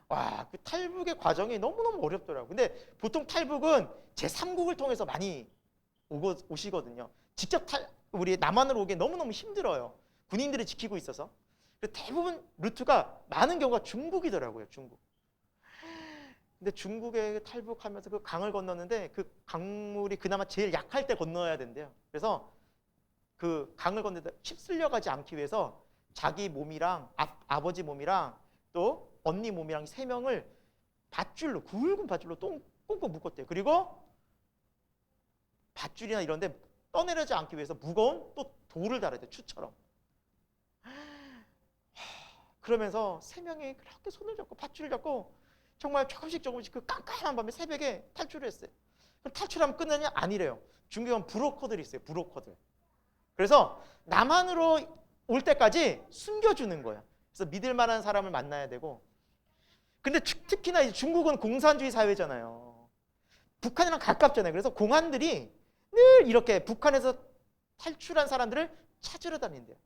와, 그 탈북의 과정이 너무너무 어렵더라고요. 근데 보통 탈북은 제3국을 통해서 많이 오시거든요. 직접 우리 남한으로 오기 너무너무 힘들어요. 군인들이 지키고 있어서. 대부분 루트가 많은 경우가 중국이더라고요. 중국. 근데 중국에 탈북하면서 그 강을 건넜는데 그 강물이 그나마 제일 약할 때 건너야 된대요. 그래서 그 강을 건너다 휩쓸려 가지 않기 위해서 자기 몸이랑 아버지 몸이랑 또 언니 몸이랑 3명을 밧줄로, 굵은 밧줄로 꽁꽁 묶었대요. 그리고 밧줄이나 이런 데 떠내려지 않기 위해서 무거운 또 돌을 달아야 돼요. 추처럼. 그러면서 3명이 그렇게 손을 잡고 밧줄을 잡고 정말 조금씩 그 깜깜한 밤에 새벽에 탈출을 했어요. 그럼 탈출하면 끝나냐? 아니래요. 중요한 브로커들이 있어요. 브로커들. 그래서 남한으로 올 때까지 숨겨주는 거예요. 그래서 믿을 만한 사람을 만나야 되고. 근데 특히나 이제 중국은 공산주의 사회잖아요. 북한이랑 가깝잖아요. 그래서 공안들이 늘 이렇게 북한에서 탈출한 사람들을 찾으러 다닌대요.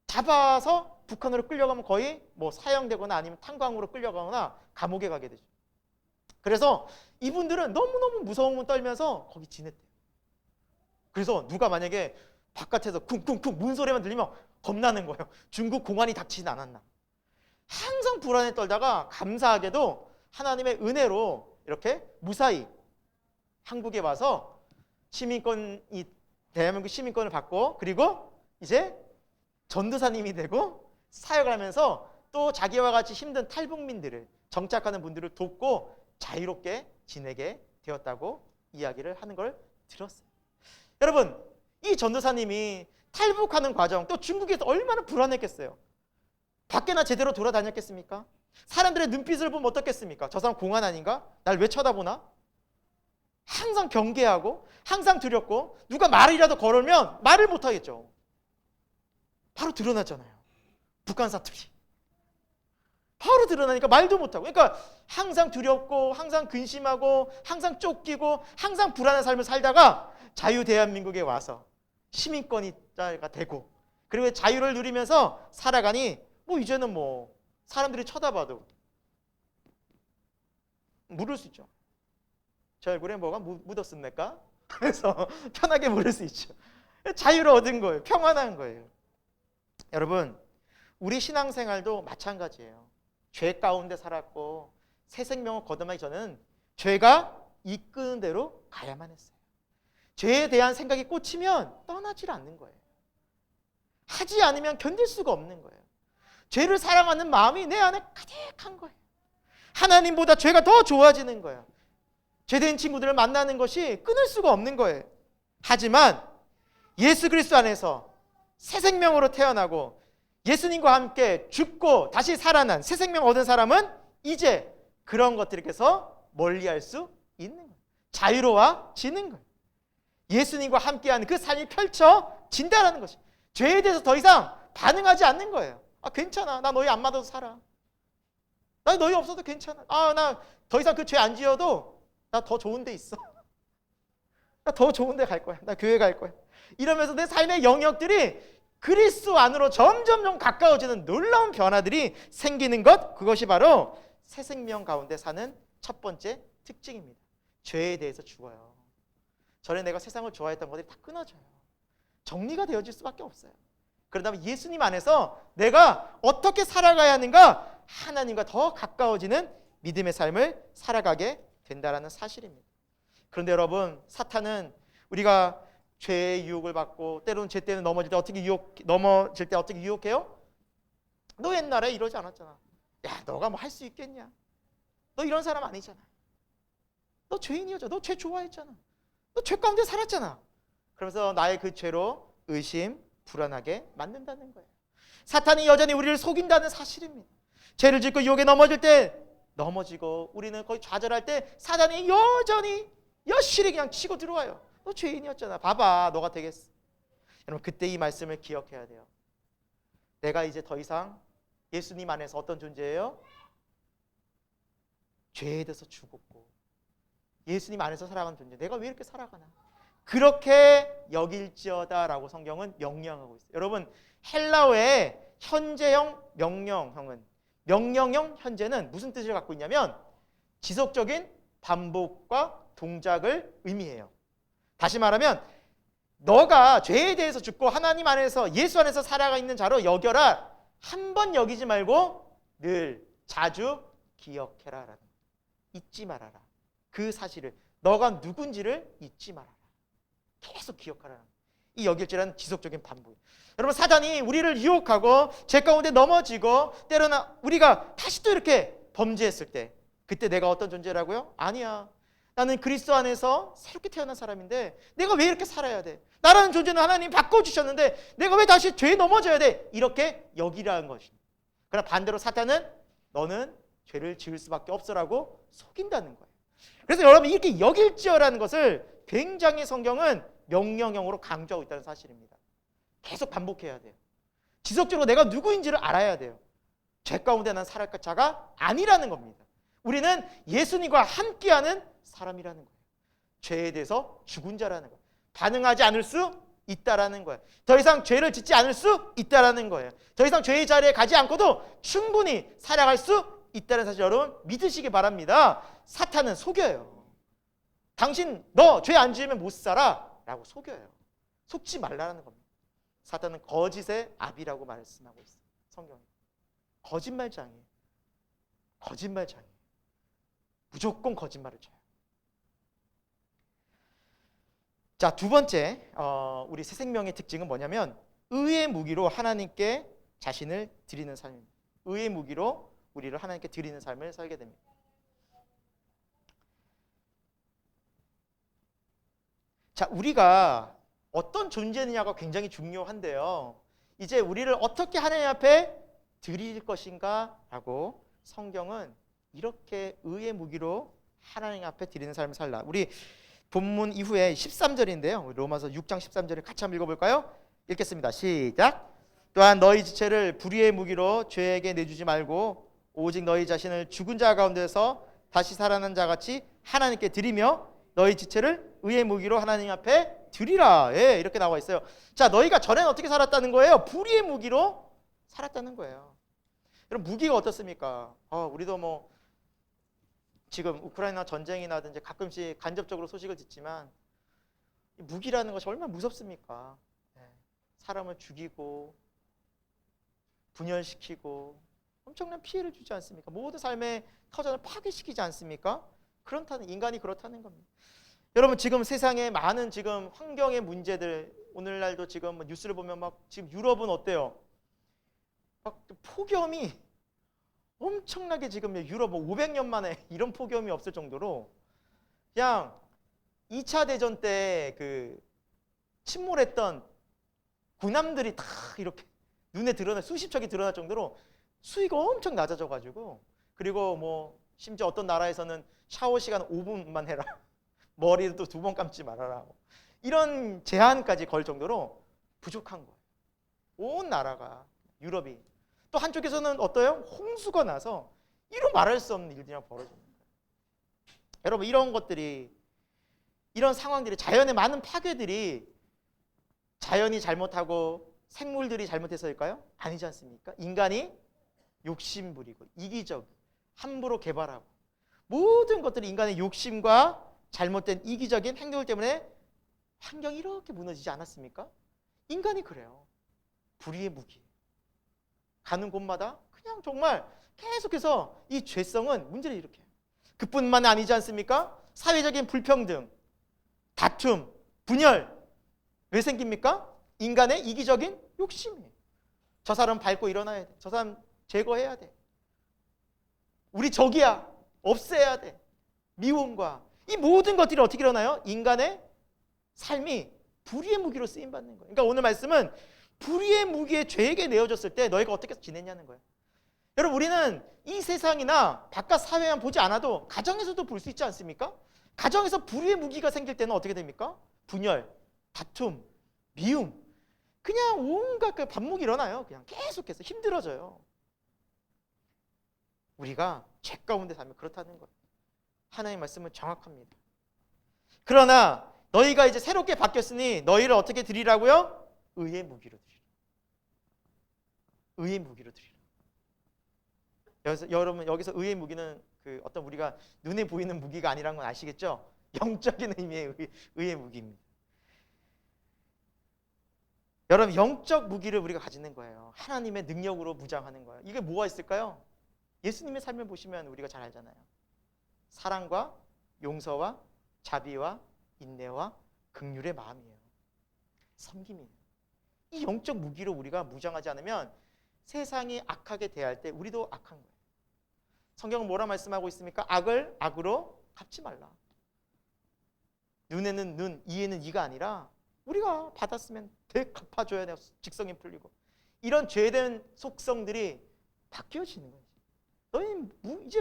잡아서 북한으로 끌려가면 거의 뭐 사형되거나 아니면 탄광으로 끌려가거나 감옥에 가게 되죠. 그래서 이분들은 너무너무 무서움을 떨면서 거기 지냈대요. 그래서 누가 만약에 바깥에서 쿵쿵쿵 문소리만 들리면 겁나는 거예요. 중국 공안이 닥치진 않았나. 항상 불안에 떨다가 감사하게도 하나님의 은혜로 이렇게 무사히 한국에 와서 시민권이 대한민국 시민권을 받고 그리고 이제 전도사님이 되고 사역을 하면서 또 자기와 같이 힘든 탈북민들을 정착하는 분들을 돕고 자유롭게 지내게 되었다고 이야기를 하는 걸 들었어요. 여러분, 이 전도사님이 탈북하는 과정 또 중국에서 얼마나 불안했겠어요. 밖에나 제대로 돌아다녔겠습니까? 사람들의 눈빛을 보면 어떻겠습니까? 저 사람 공안 아닌가? 날 왜 쳐다보나? 항상 경계하고 항상 두렵고 누가 말이라도 걸으면 말을 못하겠죠. 바로 드러났잖아요. 북한 사투리. 바로 드러나니까 말도 못하고. 그러니까 항상 두렵고 항상 근심하고 항상 쫓기고 항상 불안한 삶을 살다가 자유 대한민국에 와서 시민권자가 되고 그리고 자유를 누리면서 살아가니 뭐 이제는 뭐 사람들이 쳐다봐도 물을 수 있죠. 저 얼굴에 뭐가 묻었습니까? 그래서 편하게 물을 수 있죠. 자유를 얻은 거예요. 평안한 거예요. 여러분, 우리 신앙생활도 마찬가지예요. 죄 가운데 살았고 새 생명을 거듭하기 전에는 죄가 이끄는 대로 가야만 했어요. 죄에 대한 생각이 꽂히면 떠나질 않는 거예요. 하지 않으면 견딜 수가 없는 거예요. 죄를 사랑하는 마음이 내 안에 가득한 거예요. 하나님보다 죄가 더 좋아지는 거예요. 죄된 친구들을 만나는 것이 끊을 수가 없는 거예요. 하지만 예수 그리스도 안에서 새 생명으로 태어나고 예수님과 함께 죽고 다시 살아난 새 생명 얻은 사람은 이제 그런 것들에게서 멀리할 수 있는 거예요. 자유로워지는 거예요. 예수님과 함께하는 그 삶이 펼쳐진다는 것이 죄에 대해서 더 이상 반응하지 않는 거예요. 아, 괜찮아. 나 너희 안 맞아도 살아. 나 너희 없어도 괜찮아. 아, 나 더 이상 그 죄 안 지어도 나 더 좋은 데 있어. 나 더 좋은 데 갈 거야. 나 교회 갈 거야. 이러면서 내 삶의 영역들이 그리스도 안으로 점점 가까워지는 놀라운 변화들이 생기는 것, 그것이 바로 새 생명 가운데 사는 첫 번째 특징입니다. 죄에 대해서 죽어요. 전에 내가 세상을 좋아했던 것들이 다 끊어져요. 정리가 되어질 수밖에 없어요. 그러다 예수님 안에서 내가 어떻게 살아가야 하는가, 하나님과 더 가까워지는 믿음의 삶을 살아가게 된다는 사실입니다. 그런데 여러분, 사탄은 우리가 죄의 유혹을 받고 때로는 죄 때문에 넘어질 때 어떻게 유혹해요? 너 옛날에 이러지 않았잖아. 야, 너가 뭐 할 수 있겠냐? 너 이런 사람 아니잖아. 너 죄인이었잖아. 너 죄 좋아했잖아. 너 죄 가운데 살았잖아. 그러면서 나의 그 죄로 의심, 불안하게 만든다는 거예요. 사탄이 여전히 우리를 속인다는 사실입니다. 죄를 짓고 유혹에 넘어질 때 넘어지고 우리는 거의 좌절할 때 사탄이 여전히 여실히 그냥 치고 들어와요. 너 죄인이었잖아. 봐봐, 너가 되겠어. 여러분, 그때 이 말씀을 기억해야 돼요. 내가 이제 더 이상 예수님 안에서 어떤 존재예요? 죄에 대해서 죽었고 예수님 안에서 살아가는 존재. 내가 왜 이렇게 살아가나? 그렇게 여길지어다라고 성경은 명령하고 있어요. 여러분, 헬라어의 현재형 명령형은 명령형 현재는 무슨 뜻을 갖고 있냐면 지속적인 반복과 동작을 의미해요. 다시 말하면 너가 죄에 대해서 죽고 하나님 안에서 예수 안에서 살아가 있는 자로 여겨라. 한 번 여기지 말고 늘 자주 기억해라 라는 거예요. 잊지 말아라. 그 사실을 너가 누군지를 잊지 말아라. 계속 기억하라. 이 여길지라는 지속적인 반복. 여러분 사단이 우리를 유혹하고 죄 가운데 넘어지고 때로는 우리가 다시 또 이렇게 범죄했을 때 그때 내가 어떤 존재라고요? 아니야. 나는 그리스도 안에서 새롭게 태어난 사람인데 내가 왜 이렇게 살아야 돼? 나라는 존재는 하나님 바꿔주셨는데 내가 왜 다시 죄에 넘어져야 돼? 이렇게 여기라는 것입니다. 그러나 반대로 사탄은 너는 죄를 지을 수밖에 없어라고 속인다는 거예요. 그래서 여러분 이렇게 여길지어라는 것을 굉장히 성경은 명령형으로 강조하고 있다는 사실입니다. 계속 반복해야 돼요. 지속적으로 내가 누구인지를 알아야 돼요. 죄 가운데 난 살아갈 자가 아니라는 겁니다. 우리는 예수님과 함께하는 사람이라는 거예요. 죄에 대해서 죽은 자라는 거예요. 반응하지 않을 수 있다라는 거예요. 더 이상 죄를 짓지 않을 수 있다라는 거예요. 더 이상 죄의 자리에 가지 않고도 충분히 살아갈 수 있다는 사실 여러분 믿으시기 바랍니다. 사탄은 속여요. 당신 너 죄 안 지으면 못 살아 라고 속여요. 속지 말라는 겁니다. 사탄은 거짓의 아비라고 말씀하고 있어요. 성경에. 거짓말장이에요. 거짓말장이에요. 무조건 거짓말을 쳐요. 자, 두 번째 우리 새 생명의 특징은 뭐냐면 의의 무기로 하나님께 자신을 드리는 삶입니다. 의의 무기로 우리를 하나님께 드리는 삶을 살게 됩니다. 자, 우리가 어떤 존재느냐가 굉장히 중요한데요. 이제 우리를 어떻게 하나님 앞에 드릴 것인가 라고 성경은 이렇게 의의 무기로 하나님 앞에 드리는 삶을 살라. 우리 본문 이후에 13절인데요. 로마서 6장 13절을 같이 한번 읽어볼까요? 읽겠습니다. 시작. 또한 너희 지체를 불의의 무기로 죄에게 내주지 말고 오직 너희 자신을 죽은 자 가운데서 다시 살아난 자같이 하나님께 드리며 너희 지체를 의의 무기로 하나님 앞에 드리라. 예, 이렇게 나와 있어요. 자, 너희가 전에는 어떻게 살았다는 거예요? 불의의 무기로 살았다는 거예요. 여러분 무기가 어떻습니까? 우리도 뭐 지금 우크라이나 전쟁이 나든지 가끔씩 간접적으로 소식을 듣지만 무기라는 것이 얼마나 무섭습니까? 사람을 죽이고 분열시키고 엄청난 피해를 주지 않습니까? 모든 삶의 터전을 파괴시키지 않습니까? 그렇다는 인간이 그렇다는 겁니다. 여러분 지금 세상에 많은 지금 환경의 문제들 오늘날도 지금 뉴스를 보면 막 지금 유럽은 어때요? 막 폭염이 엄청나게 지금 유럽 500년 만에 이런 폭염이 없을 정도로 그냥 2차 대전 때 그 침몰했던 군함들이 다 이렇게 눈에 드러나 수십 척이 드러날 정도로 수위가 엄청 낮아져 가지고 그리고 뭐 심지어 어떤 나라에서는 샤워 시간 5분만 해라. 머리를 또 2번 감지 말아라. 이런 제한까지 걸 정도로 부족한 거예요. 온 나라가 유럽이. 또 한쪽에서는 어때요? 홍수가 나서 이루 말할 수 없는 일들이 벌어집니다. 여러분 이런 것들이 이런 상황들이 자연의 많은 파괴들이 자연이 잘못하고 생물들이 잘못해서일까요? 아니지 않습니까? 인간이 욕심부리고 이기적, 함부로 개발하고 모든 것들이 인간의 욕심과 잘못된 이기적인 행동들 때문에 환경이 이렇게 무너지지 않았습니까? 인간이 그래요. 불의의 무기. 가는 곳마다 그냥 정말 계속해서 이 죄성은 문제를 일으켜요. 그뿐만 아니지 않습니까? 사회적인 불평등, 다툼, 분열 왜 생깁니까? 인간의 이기적인 욕심이에요. 저 사람 밟고 일어나야 돼. 저 사람 제거해야 돼. 우리 적이야. 없애야 돼. 미움과 이 모든 것들이 어떻게 일어나요? 인간의 삶이 불의의 무기로 쓰임받는 거예요. 그러니까 오늘 말씀은 불의의 무기에 죄에게 내어졌을 때 너희가 어떻게 지냈냐는 거예요. 여러분 우리는 이 세상이나 바깥 사회만 보지 않아도 가정에서도 볼 수 있지 않습니까? 가정에서 불의의 무기가 생길 때는 어떻게 됩니까? 분열, 다툼, 미움 그냥 온갖 그 반목이 일어나요. 그냥 계속해서 힘들어져요. 우리가 죄 가운데 살면 그렇다는 거예요. 하나님의 말씀은 정확합니다. 그러나 너희가 이제 새롭게 바뀌었으니 너희를 어떻게 드리라고요? 의의 무기로 드리라. 의의 무기로 드리라. 여러분 여기서 의의 무기는 그 어떤 우리가 눈에 보이는 무기가 아니라는 건 아시겠죠? 영적인 의미의 의의 무기입니다. 여러분 영적 무기를 우리가 가지는 거예요. 하나님의 능력으로 무장하는 거예요. 이게 뭐가 있을까요? 예수님의 삶을 보시면 우리가 잘 알잖아요. 사랑과 용서와 자비와 인내와 긍휼의 마음이에요. 섬김이에요. 이 영적 무기로 우리가 무장하지 않으면 세상이 악하게 대할 때 우리도 악한 거예요. 성경은 뭐라 말씀하고 있습니까? 악을 악으로 갚지 말라. 눈에는 눈, 이에는 이가 아니라 우리가 받았으면 되갚아줘야 돼요. 직성이 풀리고. 이런 죄된 속성들이 바뀌어지는 거예요.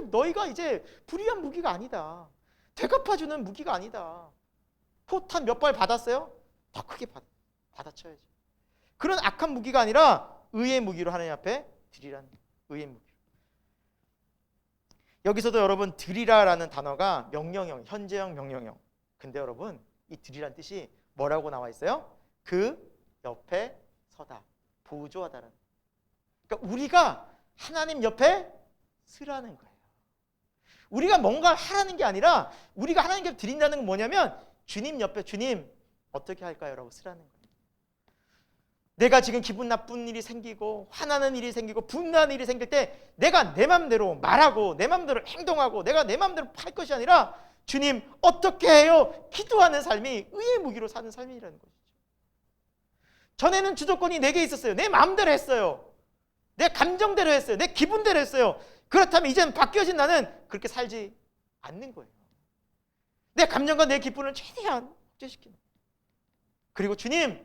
너희가 이제 불의한 무기가 아니다. 되갚아주는 무기가 아니다. 포탄 몇 발 받았어요? 더 크게 받아쳐야지. 그런 악한 무기가 아니라 의의 무기로 하나님 앞에 드리라는 의의 무기. 여기서도 여러분 드리라라는 단어가 명령형, 현재형, 명령형. 근데 여러분 이 드리라는 뜻이 뭐라고 나와 있어요? 그 옆에 서다, 보조하다라는. 그러니까 우리가 하나님 옆에 서라는 거예요. 우리가 뭔가 하라는 게 아니라 우리가 하나님께 드린다는 건 뭐냐면 주님 옆에 주님 어떻게 할까요? 라고 서라는 거예요. 내가 지금 기분 나쁜 일이 생기고 화나는 일이 생기고 분노하는 일이 생길 때 내가 내 맘대로 말하고 내 맘대로 행동하고 내가 내 맘대로 할 것이 아니라 주님 어떻게 해요? 기도하는 삶이 의의 무기로 사는 삶이라는 것이죠. 전에는 주도권이 내게 있었어요. 내 마음대로 했어요. 내 감정대로 했어요. 내 기분대로 했어요. 그렇다면 이제는 바뀌어진 나는 그렇게 살지 않는 거예요. 내 감정과 내 기분을 최대한 억제시키는 거예요. 그리고 주님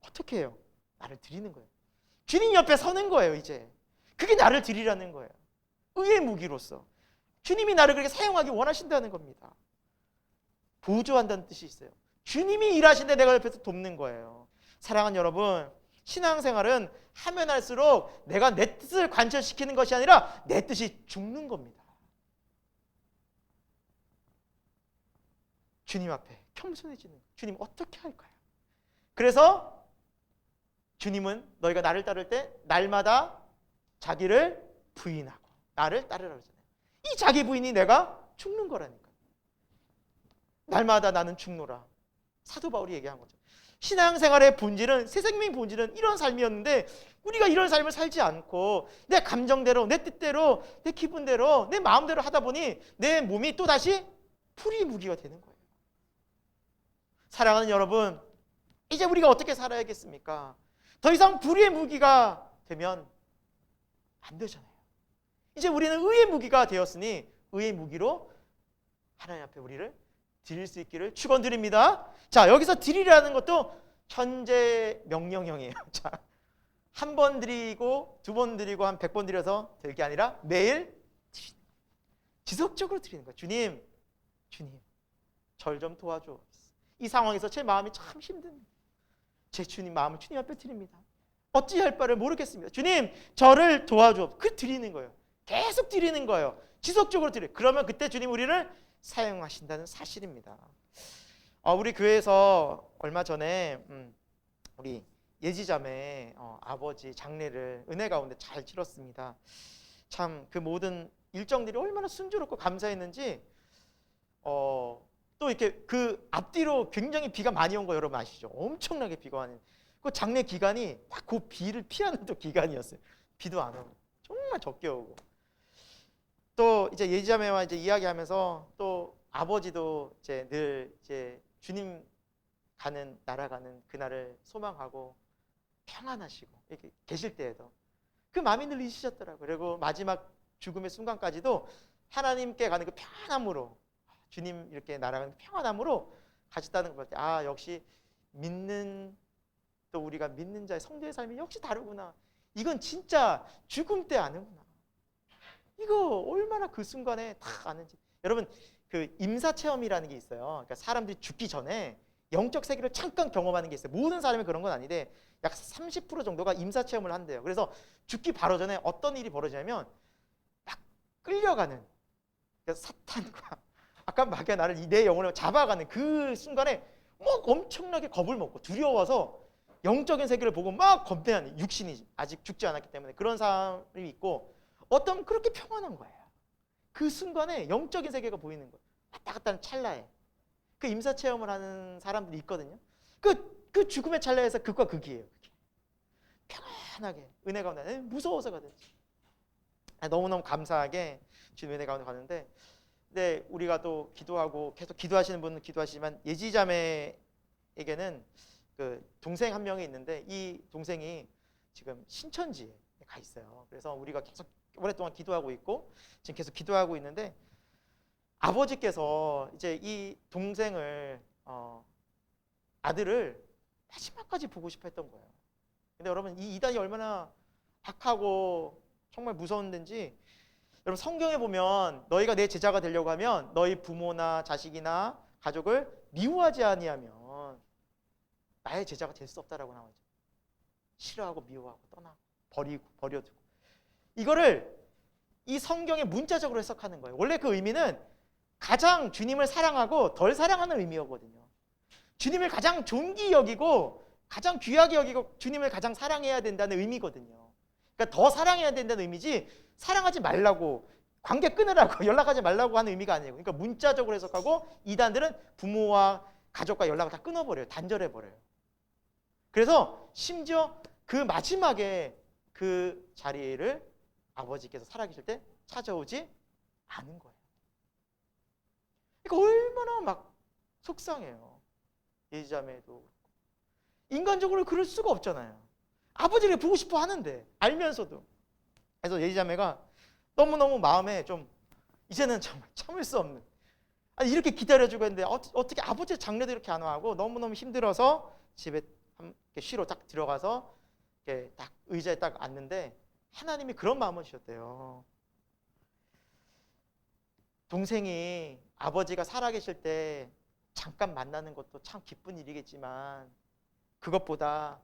어떻게 해요? 나를 드리는 거예요. 주님 옆에 서는 거예요. 이제 그게 나를 드리라는 거예요. 의의 무기로서 주님이 나를 그렇게 사용하기 원하신다는 겁니다. 보조한다는 뜻이 있어요. 주님이 일하시는데 내가 옆에서 돕는 거예요. 사랑하는 여러분, 신앙생활은 하면 할수록 내가 내 뜻을 관철시키는 것이 아니라 내 뜻이 죽는 겁니다. 주님 앞에 겸손해지는 거예요. 주님 어떻게 할까요? 그래서 주님은 너희가 나를 따를 때 날마다 자기를 부인하고 나를 따르라 그러잖아요. 이 자기 부인이 내가 죽는 거라니까. 날마다 나는 죽노라. 사도 바울이 얘기한 거죠. 신앙생활의 본질은, 새 생명의 본질은 이런 삶이었는데 우리가 이런 삶을 살지 않고 내 감정대로, 내 뜻대로, 내 기분대로, 내 마음대로 하다 보니 내 몸이 또다시 불의의 무기가 되는 거예요. 사랑하는 여러분, 이제 우리가 어떻게 살아야겠습니까? 더 이상 불의의 무기가 되면 안 되잖아요. 이제 우리는 의의 무기가 되었으니 의의 무기로 하나님 앞에 우리를 드릴 수 있기를 축원드립니다. 자, 여기서 드리라는 것도 현재 명령형이에요. 자, 한 번 드리고 두 번 드리고 한 100번 드려서 될 게 아니라 매일 드리는 거예요. 지속적으로 드리는 거예요. 주님, 절 좀 도와줘. 이 상황에서 제 마음이 참 힘듭니다. 제 주님 마음을 주님 앞에 드립니다. 어찌할 바를 모르겠습니다. 주님, 저를 도와줘. 그 드리는 거예요. 계속 드리는 거예요. 지속적으로 드려요. 그러면 그때 주님 우리를 사용하신다는 사실입니다. 우리 교회에서 얼마 전에 우리 예지자매 아버지 장례를 은혜 가운데 잘 치렀습니다. 참 그 모든 일정들이 얼마나 순조롭고 감사했는지 또 이렇게 그 앞뒤로 굉장히 비가 많이 온 거 여러분 아시죠? 엄청나게 비가 많이. 그 장례 기간이 딱 그 비를 피하는 또 기간이었어요. 비도 안 오고 정말 적게 오고. 또 이제 예지자매와 이제 이야기하면서 또 아버지도 이제 늘 이제 주님 가는 날아가는 그날을 소망하고 평안하시고 이렇게 계실 때에도 그 마음이 늘 있으셨더라고요. 그리고 마지막 죽음의 순간까지도 하나님께 가는 그 평안함으로 주님 이렇게 날아가는 평안함으로 가셨다는 걸 때 역시 믿는 또 우리가 믿는 자의 성도의 삶이 역시 다르구나. 이건 진짜 죽음 때 아는구나. 이거 얼마나 그 순간에 다 아는지. 여러분 그 임사 체험이라는 게 있어요. 그러니까 사람들이 죽기 전에 영적 세계를 잠깐 경험하는 게 있어요. 모든 사람이 그런 건 아닌데 약 30% 정도가 임사 체험을 한대요. 그래서 죽기 바로 전에 어떤 일이 벌어지냐면 막 끌려가는 사탄과 아까 마귀가 나를 내 영혼을 잡아가는 그 순간에 막 엄청나게 겁을 먹고 두려워서 영적인 세계를 보고 막 겁내는 육신이 아직 죽지 않았기 때문에 그런 사람이 있고 어떤 그렇게 평안한 거예요. 그 순간에 영적인 세계가 보이는 거예요. 왔다 갔다 하는 찰나에. 그 임사 체험을 하는 사람들이 있거든요. 그 죽음의 찰나에서 극과 극이에요. 평안하게 은혜 가운데, 무서워서 가든지 너무너무 감사하게 주님 은혜 가운데 가는데, 근데 우리가 또 기도하고 계속 기도하시는 분은 기도하시지만 예지 자매에게는 그 동생 한 명이 있는데 이 동생이 지금 신천지에 가 있어요. 그래서 우리가 계속 오랫동안 기도하고 있고 지금 계속 기도하고 있는데, 아버지께서 이제 이 동생을 아들을 마지막까지 보고 싶어 했던 거예요. 근데 여러분, 이 이단이 얼마나 악하고 정말 무서운 데인지, 여러분 성경에 보면 너희가 내 제자가 되려고 하면 너희 부모나 자식이나 가족을 미워하지 아니하면 나의 제자가 될 수 없다라고 나오죠. 싫어하고 미워하고 떠나고 버려두고. 이거를 이 성경의 문자적으로 해석하는 거예요. 원래 그 의미는 가장 주님을 사랑하고 덜 사랑하는 의미였거든요. 주님을 가장 존귀 여기고 가장 귀하게 여기고 주님을 가장 사랑해야 된다는 의미거든요. 그러니까 더 사랑해야 된다는 의미지 사랑하지 말라고, 관계 끊으라고, 연락하지 말라고 하는 의미가 아니에요. 그러니까 문자적으로 해석하고 이단들은 부모와 가족과 연락을 다 끊어버려요. 단절해버려요. 그래서 심지어 그 마지막에 그 자리를 아버지께서 살아계실 때 찾아오지 않은 거예요. 그러니까 얼마나 막 속상해요. 예지자매도 인간적으로 그럴 수가 없잖아요. 아버지를 보고 싶어 하는데 알면서도. 그래서 예지자매가 너무너무 마음에 좀 이제는 정말 참을 수 없는, 아니 이렇게 기다려주고 했는데 어떻게 아버지의 장례도 이렇게 안 와하고 너무너무 힘들어서 집에 쉬러 딱 들어가서 이렇게 딱 의자에 딱 앉는데 하나님이 그런 마음을 주셨대요. 동생이 아버지가 살아계실 때 잠깐 만나는 것도 참 기쁜 일이겠지만 그것보다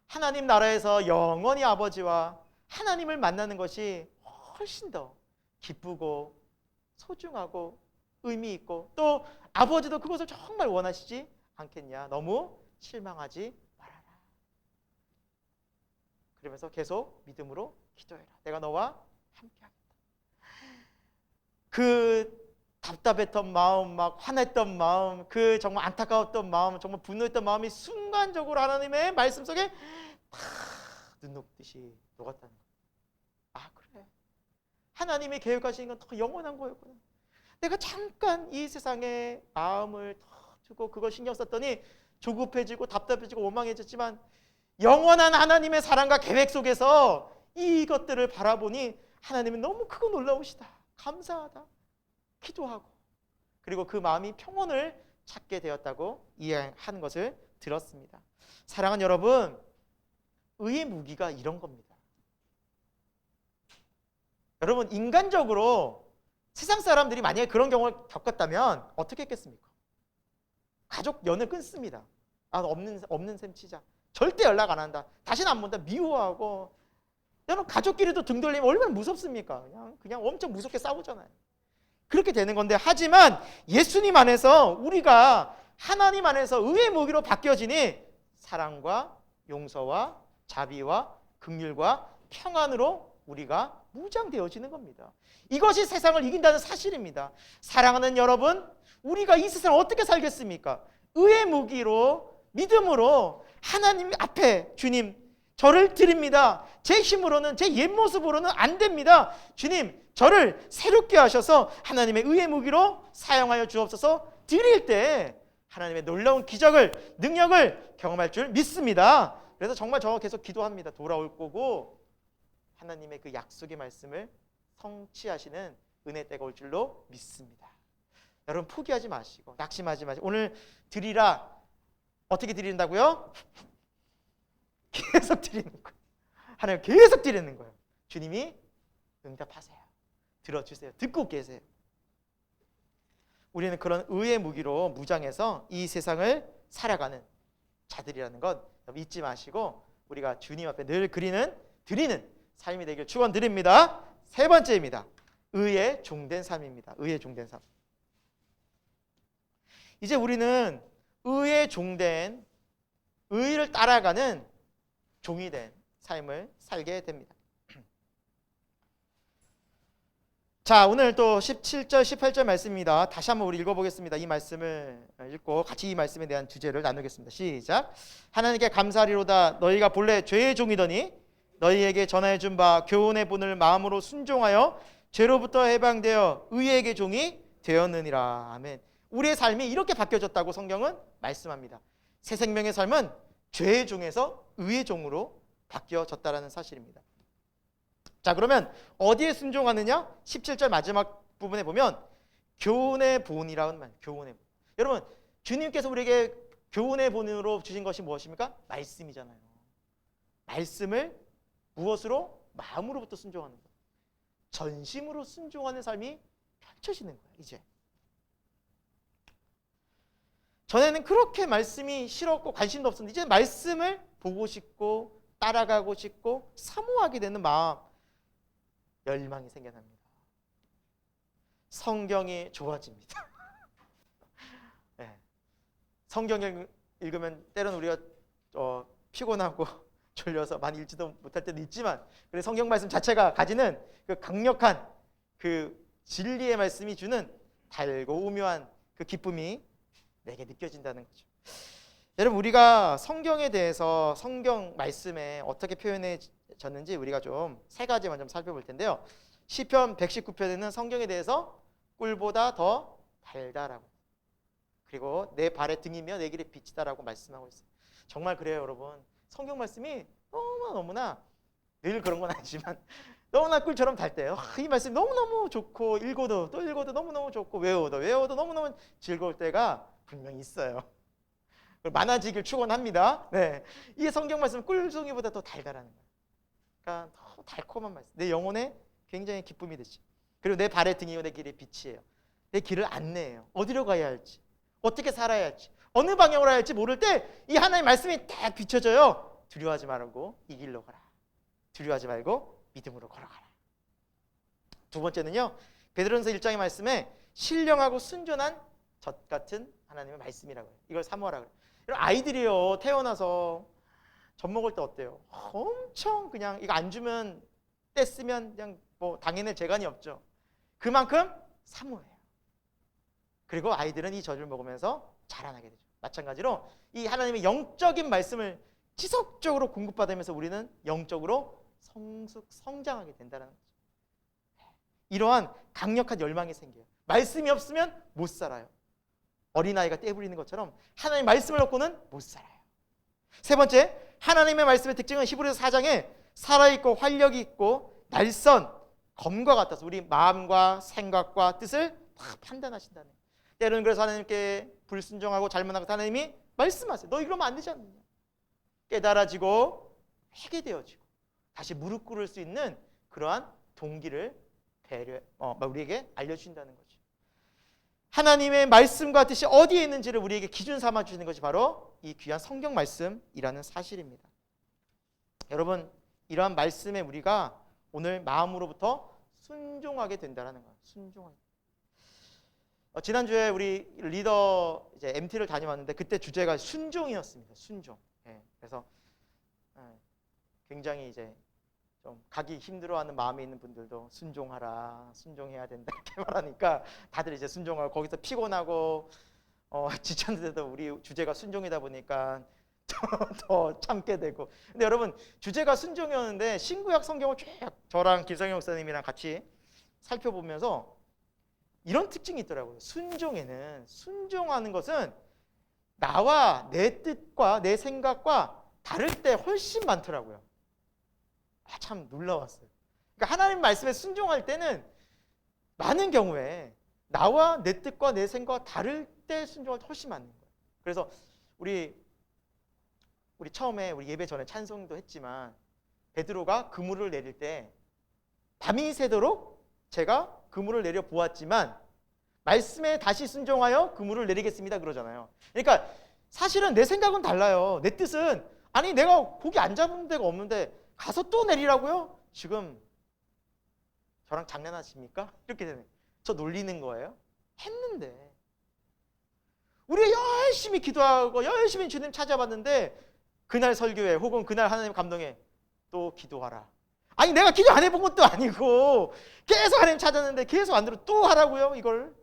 하나님 나라에서 영원히 아버지와 하나님을 만나는 것이 훨씬 더 기쁘고 소중하고 의미 있고, 또 아버지도 그것을 정말 원하시지 않겠냐. 너무 실망하지 말아라. 그러면서 계속 믿음으로 기도해라. 내가 너와 함께하겠다. 그 답답했던 마음, 막 화냈던 마음, 그 정말 안타까웠던 마음, 정말 분노했던 마음이 순간적으로 하나님의 말씀 속에 다 눈 녹듯이 녹았다는 거예요. 아, 그래. 하나님이 계획하시는 건 더 영원한 거였구나. 내가 잠깐 이 세상에 마음을 더 두고 그걸 신경 썼더니 조급해지고 답답해지고 원망해졌지만 영원한 하나님의 사랑과 계획 속에서 이것들을 바라보니 하나님은 너무 크고 놀라우시다. 감사하다. 기도하고, 그리고 그 마음이 평온을 찾게 되었다고 이해하는 것을 들었습니다. 사랑하는 여러분, 의의 무기가 이런 겁니다. 여러분, 인간적으로 세상 사람들이 만약에 그런 경우를 겪었다면 어떻게 했겠습니까? 가족 연을 끊습니다. 아, 없는 셈 치자. 절대 연락 안 한다. 다시는 안 본다. 미워하고. 여러분, 가족끼리도 등 돌리면 얼마나 무섭습니까? 그냥 엄청 무섭게 싸우잖아요. 그렇게 되는 건데, 하지만 예수님 안에서 우리가 하나님 안에서 의의 무기로 바뀌어지니 사랑과 용서와 자비와 긍휼과 평안으로 우리가 무장되어지는 겁니다. 이것이 세상을 이긴다는 사실입니다. 사랑하는 여러분, 우리가 이 세상을 어떻게 살겠습니까? 의의 무기로, 믿음으로 하나님 앞에 주님, 저를 드립니다. 제 힘으로는, 제 옛 모습으로는 안 됩니다. 주님, 저를 새롭게 하셔서 하나님의 의의 무기로 사용하여 주옵소서. 드릴 때 하나님의 놀라운 기적을, 능력을 경험할 줄 믿습니다. 그래서 정말 저 계속 기도합니다. 돌아올 거고 하나님의 그 약속의 말씀을 성취하시는 은혜 때가 올 줄로 믿습니다. 여러분, 포기하지 마시고 낙심하지 마시고, 오늘 드리라. 어떻게 드린다고요? 계속 드리는 거예요. 하나님 계속 드리는 거예요. 주님이 응답하세요. 들어주세요. 듣고 계세요. 우리는 그런 의의 무기로 무장해서 이 세상을 살아가는 자들이라는 것 잊지 마시고 우리가 주님 앞에 늘 드리는 삶이 되길 축원드립니다. 세 번째입니다. 의의 종된 삶입니다. 의의 종된 삶. 이제 우리는 의의 종된, 의를 따라가는 종이 된 삶을 살게 됩니다. 자, 오늘 또 17절, 18절 말씀입니다. 다시 한번 우리 읽어보겠습니다. 이 말씀을 읽고 같이 이 말씀에 대한 주제를 나누겠습니다. 시작. 하나님께 감사하리로다. 너희가 본래 죄의 종이더니 너희에게 전하여 준 바 교훈의 본을 마음으로 순종하여 죄로부터 해방되어 의에게 종이 되었느니라. 아멘. 우리의 삶이 이렇게 바뀌어졌다고 성경은 말씀합니다. 새 생명의 삶은 죄의 종에서 의의 종으로 바뀌어졌다라는 사실입니다. 자, 그러면 어디에 순종하느냐? 17절 마지막 부분에 보면 교훈의 본이라는 말, 교훈의 본. 여러분, 주님께서 우리에게 교훈의 본으로 주신 것이 무엇입니까? 말씀이잖아요. 말씀을 무엇으로? 마음으로부터 순종하는 거예요. 전심으로 순종하는 삶이 펼쳐지는 거예요. 이제 전에는 그렇게 말씀이 싫었고 관심도 없었는데 이제 말씀을 보고 싶고 따라가고 싶고 사모하게 되는 마음, 열망이 생겨납니다. 성경이 좋아집니다. 네. 성경을 읽으면 때로는 우리가 피곤하고 졸려서 많이 읽지도 못할 때도 있지만, 그래서 성경 말씀 자체가 가지는 그 강력한 그 진리의 말씀이 주는 달고 오묘한 그 기쁨이 내게 느껴진다는 거죠. 여러분, 우리가 성경에 대해서 성경 말씀에 어떻게 표현해졌는지 우리가 좀 세 가지만 좀 살펴볼 텐데요. 시편 119편에는 성경에 대해서 꿀보다 더 달다라고, 그리고 내 발의 등이며 내 길의 빛이다라고 말씀하고 있어요. 정말 그래요, 여러분. 성경 말씀이 너무나 늘 그런 건 아니지만 너무나 꿀처럼 달 때요. 이 말씀이 너무너무 좋고 읽어도 또 읽어도 너무너무 좋고 외워도 너무너무 즐거울 때가 분명히 있어요. 많아지길 축원합니다. 네, 이 성경 말씀은 꿀송이보다 더 달달하는 거예요. 그러니까 더 달콤한 말씀, 내 영혼에 굉장히 기쁨이 되지. 그리고 내 발의 등이요 내 길의 빛이에요. 내 길을 안내해요. 어디로 가야 할지, 어떻게 살아야 할지, 어느 방향으로 해야 할지 모를 때 이 하나님의 말씀이 딱 비춰져요. 두려워하지 말고 이 길로 가라. 두려워하지 말고 믿음으로 걸어가라. 두 번째는요, 베드로전서 1장의 말씀에 신령하고 순전한 젖 같은 하나님의 말씀이라고 해요. 이걸 사모하라 그래요. 이런 아이들이요, 태어나서 젖 먹을 때 어때요? 엄청 그냥 이거 안 주면 떼쓰면 그냥 뭐 당해낼 재간이 없죠. 그만큼 사모해요. 그리고 아이들은 이 젖을 먹으면서 자라나게 되죠. 마찬가지로 이 하나님의 영적인 말씀을 지속적으로 공급받으면서 우리는 영적으로 성장하게 된다는 거죠. 이러한 강력한 열망이 생겨요. 말씀이 없으면 못 살아요. 어린아이가 떼부리는 것처럼 하나님의 말씀을 놓고는 못 살아요. 세 번째, 하나님의 말씀의 특징은 히브리서 4장에 살아있고 활력이 있고 날선 검과 같아서 우리 마음과 생각과 뜻을 다 판단하신다는 거예요. 때로는 그래서 하나님께 불순종하고 잘못하고 하나님이 말씀하세요. 너희 그러면 안 되지 않느냐. 깨달아지고 회개되어지고 다시 무릎 꿇을 수 있는 그러한 동기를 우리에게 알려주신다는 거죠. 하나님의 말씀과 뜻이 어디에 있는지를 우리에게 기준 삼아 주시는 것이 바로 이 귀한 성경 말씀이라는 사실입니다. 여러분, 이러한 말씀에 우리가 오늘 마음으로부터 순종하게 된다는 거예요. 순종하게. 지난주에 우리 리더 이제 MT를 다녀왔는데 그때 주제가 순종이었습니다. 순종. 그래서 굉장히 이제 좀 가기 힘들어하는 마음이 있는 분들도 순종하라, 순종해야 된다 이렇게 말하니까 다들 이제 순종하고 거기서 피곤하고 지쳤는데도 우리 주제가 순종이다 보니까 더 참게 되고. 근데 여러분, 주제가 순종이었는데 신구약 성경을 쭉 저랑 김성영 목사님이랑 같이 살펴보면서 이런 특징이 있더라고요. 순종에는, 순종하는 것은 나와 내 뜻과 내 생각과 다를 때 훨씬 많더라고요. 참 놀라웠어요. 그러니까 하나님 말씀에 순종할 때는 많은 경우에 나와 내 뜻과 내 생각과 다를 때 순종할 때 훨씬 많은 거예요. 그래서 우리 처음에 우리 예배 전에 찬송도 했지만 베드로가 그물을 내릴 때 밤이 새도록 제가 그물을 내려 보았지만 말씀에 다시 순종하여 그물을 내리겠습니다 그러잖아요. 그러니까 사실은 내 생각은 달라요. 내 뜻은 아니 내가 고기 안 잡은 데가 없는데 가서 또 내리라고요? 지금 저랑 장난하십니까? 이렇게 되네. 저 놀리는 거예요? 했는데 우리가 열심히 기도하고 열심히 주님 찾아봤는데 그날 설교회 혹은 그날 하나님 감동에 또 기도하라. 아니 내가 기도 안 해본 것도 아니고 계속 하나님 찾았는데 계속 안 들어 또 하라고요 이걸?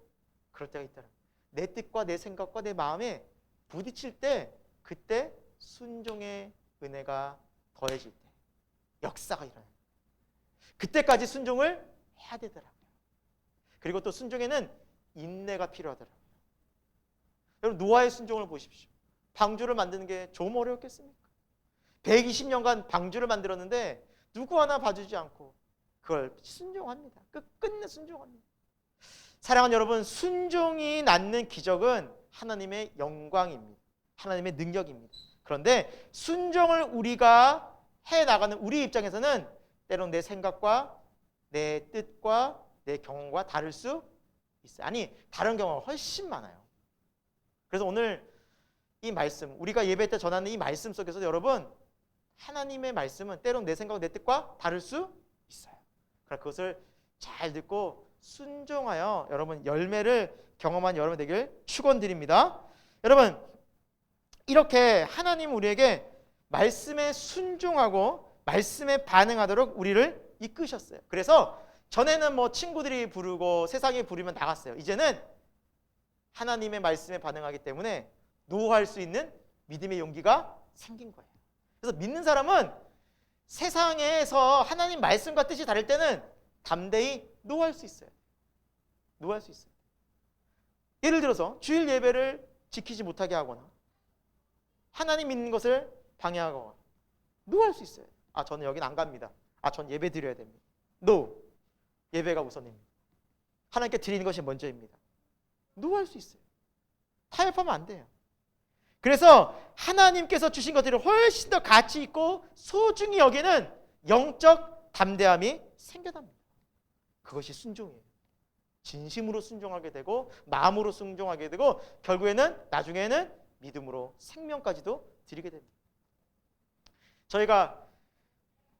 그럴 때가 있더라. 내 뜻과 내 생각과 내 마음에 부딪힐 때 그때 순종의 은혜가 더해질 때 역사가 일어나요. 그때까지 순종을 해야 되더라고요. 그리고 또 순종에는 인내가 필요하더라고요. 여러분 노아의 순종을 보십시오. 방주를 만드는 게 좀 어려웠겠습니까? 120년간 방주를 만들었는데 누구 하나 봐주지 않고 그걸 순종합니다. 끝끝내 순종합니다. 사랑하는 여러분, 순종이 낳는 기적은 하나님의 영광입니다. 하나님의 능력입니다. 그런데 순종을 우리가 해나가는 우리 입장에서는 때론 내 생각과 내 뜻과 내 경험과 다를 수 있어요. 아니 다른 경우가 훨씬 많아요. 그래서 오늘 이 말씀, 우리가 예배 때 전하는 이 말씀 속에서 여러분 하나님의 말씀은 때론 내 생각과 내 뜻과 다를 수 있어요. 그러나 그것을 잘 듣고 순종하여 여러분 열매를 경험한 여러분 되길 축원드립니다. 여러분 이렇게 하나님 우리에게 말씀에 순종하고 말씀에 반응하도록 우리를 이끄셨어요. 그래서 전에는 뭐 친구들이 부르고 세상이 부르면 나갔어요. 이제는 하나님의 말씀에 반응하기 때문에 노할 수 있는 믿음의 용기가 생긴 거예요. 그래서 믿는 사람은 세상에서 하나님 말씀과 뜻이 다를 때는 담대히 노할 수 있어요. 노할 수 있어요. 예를 들어서 주일 예배를 지키지 못하게 하거나 하나님 믿는 것을 방해하거나 노할 수 있어요. 아 저는 여긴 안 갑니다. 아 전 예배 드려야 됩니다. 노. 예배가 우선입니다. 하나님께 드리는 것이 먼저입니다. 노할 수 있어요. 타협하면 안 돼요. 그래서 하나님께서 주신 것들을 훨씬 더 가치 있고 소중히 여기는 영적 담대함이 생겨납니다. 그것이 순종이에요. 진심으로 순종하게 되고 마음으로 순종하게 되고 결국에는 나중에는 믿음으로 생명까지도 드리게 됩니다. 저희가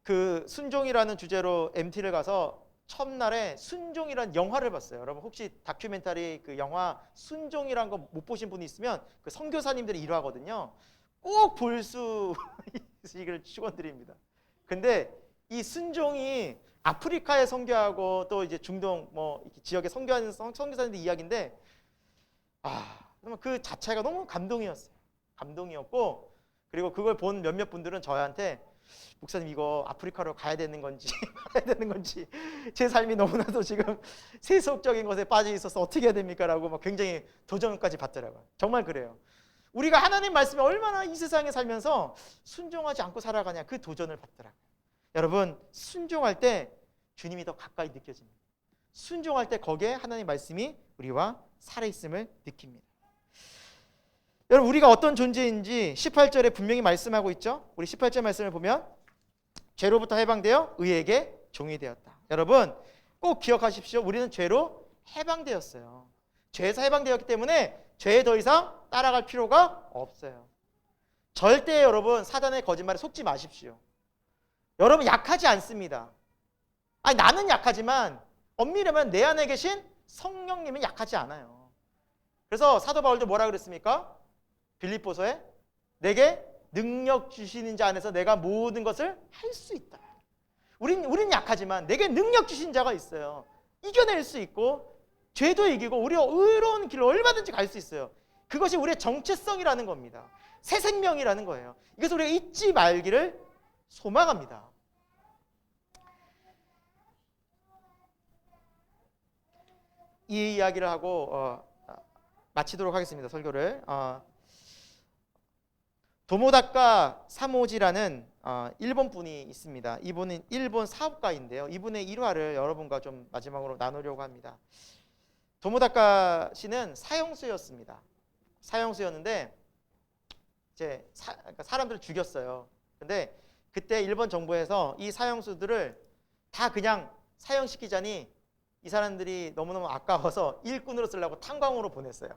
그 순종이라는 주제로 MT를 가서 첫날에 순종이라는 영화를 봤어요. 여러분 혹시 다큐멘터리 그 영화 순종이라는 거 못 보신 분이 있으면 그 선교사님들이 일화거든요. 꼭 볼 수 있으시기를 축원드립니다. 근데 이 순종이 아프리카에 선교하고 또 이제 중동 뭐 지역에 선교하는 선교사님들 이야기인데 그 자체가 너무 감동이었어요. 감동이었고 그리고 그걸 본 몇몇 분들은 저한테 목사님 이거 아프리카로 가야 되는 건지 말아야 되는 건지 제 삶이 너무나도 지금 세속적인 것에 빠져 있어서 어떻게 해야 됩니까? 라고 막 굉장히 도전까지 받더라고요. 정말 그래요. 우리가 하나님 말씀에 얼마나 이 세상에 살면서 순종하지 않고 살아가냐 그 도전을 받더라고요. 여러분 순종할 때 주님이 더 가까이 느껴집니다. 순종할 때 거기에 하나님 말씀이 우리와 살아있음을 느낍니다. 여러분 우리가 어떤 존재인지 18절에 분명히 말씀하고 있죠. 우리 18절 말씀을 보면 죄로부터 해방되어 의에게 종이 되었다. 여러분 꼭 기억하십시오. 우리는 죄로 해방되었어요. 죄에서 해방되었기 때문에 죄에 더 이상 따라갈 필요가 없어요. 절대 여러분 사단의 거짓말에 속지 마십시오. 여러분 약하지 않습니다. 아니 나는 약하지만 엄밀하면 내 안에 계신 성령님은 약하지 않아요. 그래서 사도 바울도 뭐라 그랬습니까? 빌립보서에 내게 능력 주시는 자 안에서 내가 모든 것을 할 수 있다. 우린 약하지만 내게 능력 주신 자가 있어요. 이겨낼 수 있고 죄도 이기고 우리가 의로운 길을 얼마든지 갈 수 있어요. 그것이 우리의 정체성이라는 겁니다. 새 생명이라는 거예요. 이것을 우리가 잊지 말기를 소망합니다. 이 이야기를 하고 마치도록 하겠습니다. 설교를. 도모다카 사모지라는 일본 분이 있습니다. 이분은 일본 사업가인데요. 이분의 일화를 여러분과 좀 마지막으로 나누려고 합니다. 도모다카 씨는 사형수였습니다. 사형수였는데 이제 사람들을 죽였어요. 근데 그때 일본 정부에서 이 사형수들을 다 그냥 사형시키자니 이 사람들이 너무너무 아까워서 일꾼으로 쓰려고 탄광으로 보냈어요.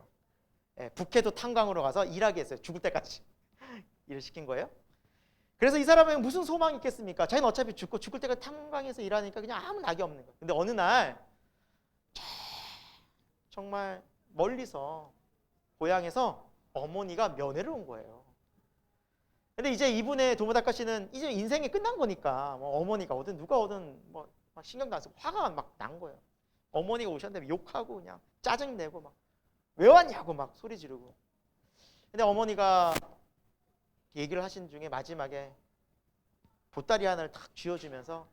북해도 탄광으로 가서 일하게 했어요. 죽을 때까지 일을 시킨 거예요. 그래서 이 사람은 무슨 소망이 있겠습니까? 자기는 어차피 죽을 때까지 탄광에서 일하니까 그냥 아무 낙이 없는 거예요. 근데 어느 날 정말 멀리서 고향에서 어머니가 면회를 온 거예요. 근데 이제 이분의 도모다카 씨는 이제 인생이 끝난 거니까 뭐 어머니가 오든 누가 오든 뭐 막 신경도 안 쓰고 화가 막 난 거예요. 어머니가 오셨는데 욕하고 그냥 짜증내고 막 왜 왔냐고 막 소리 지르고. 근데 어머니가 얘기를 하신 중에 마지막에 보따리 하나를 탁 쥐어주면서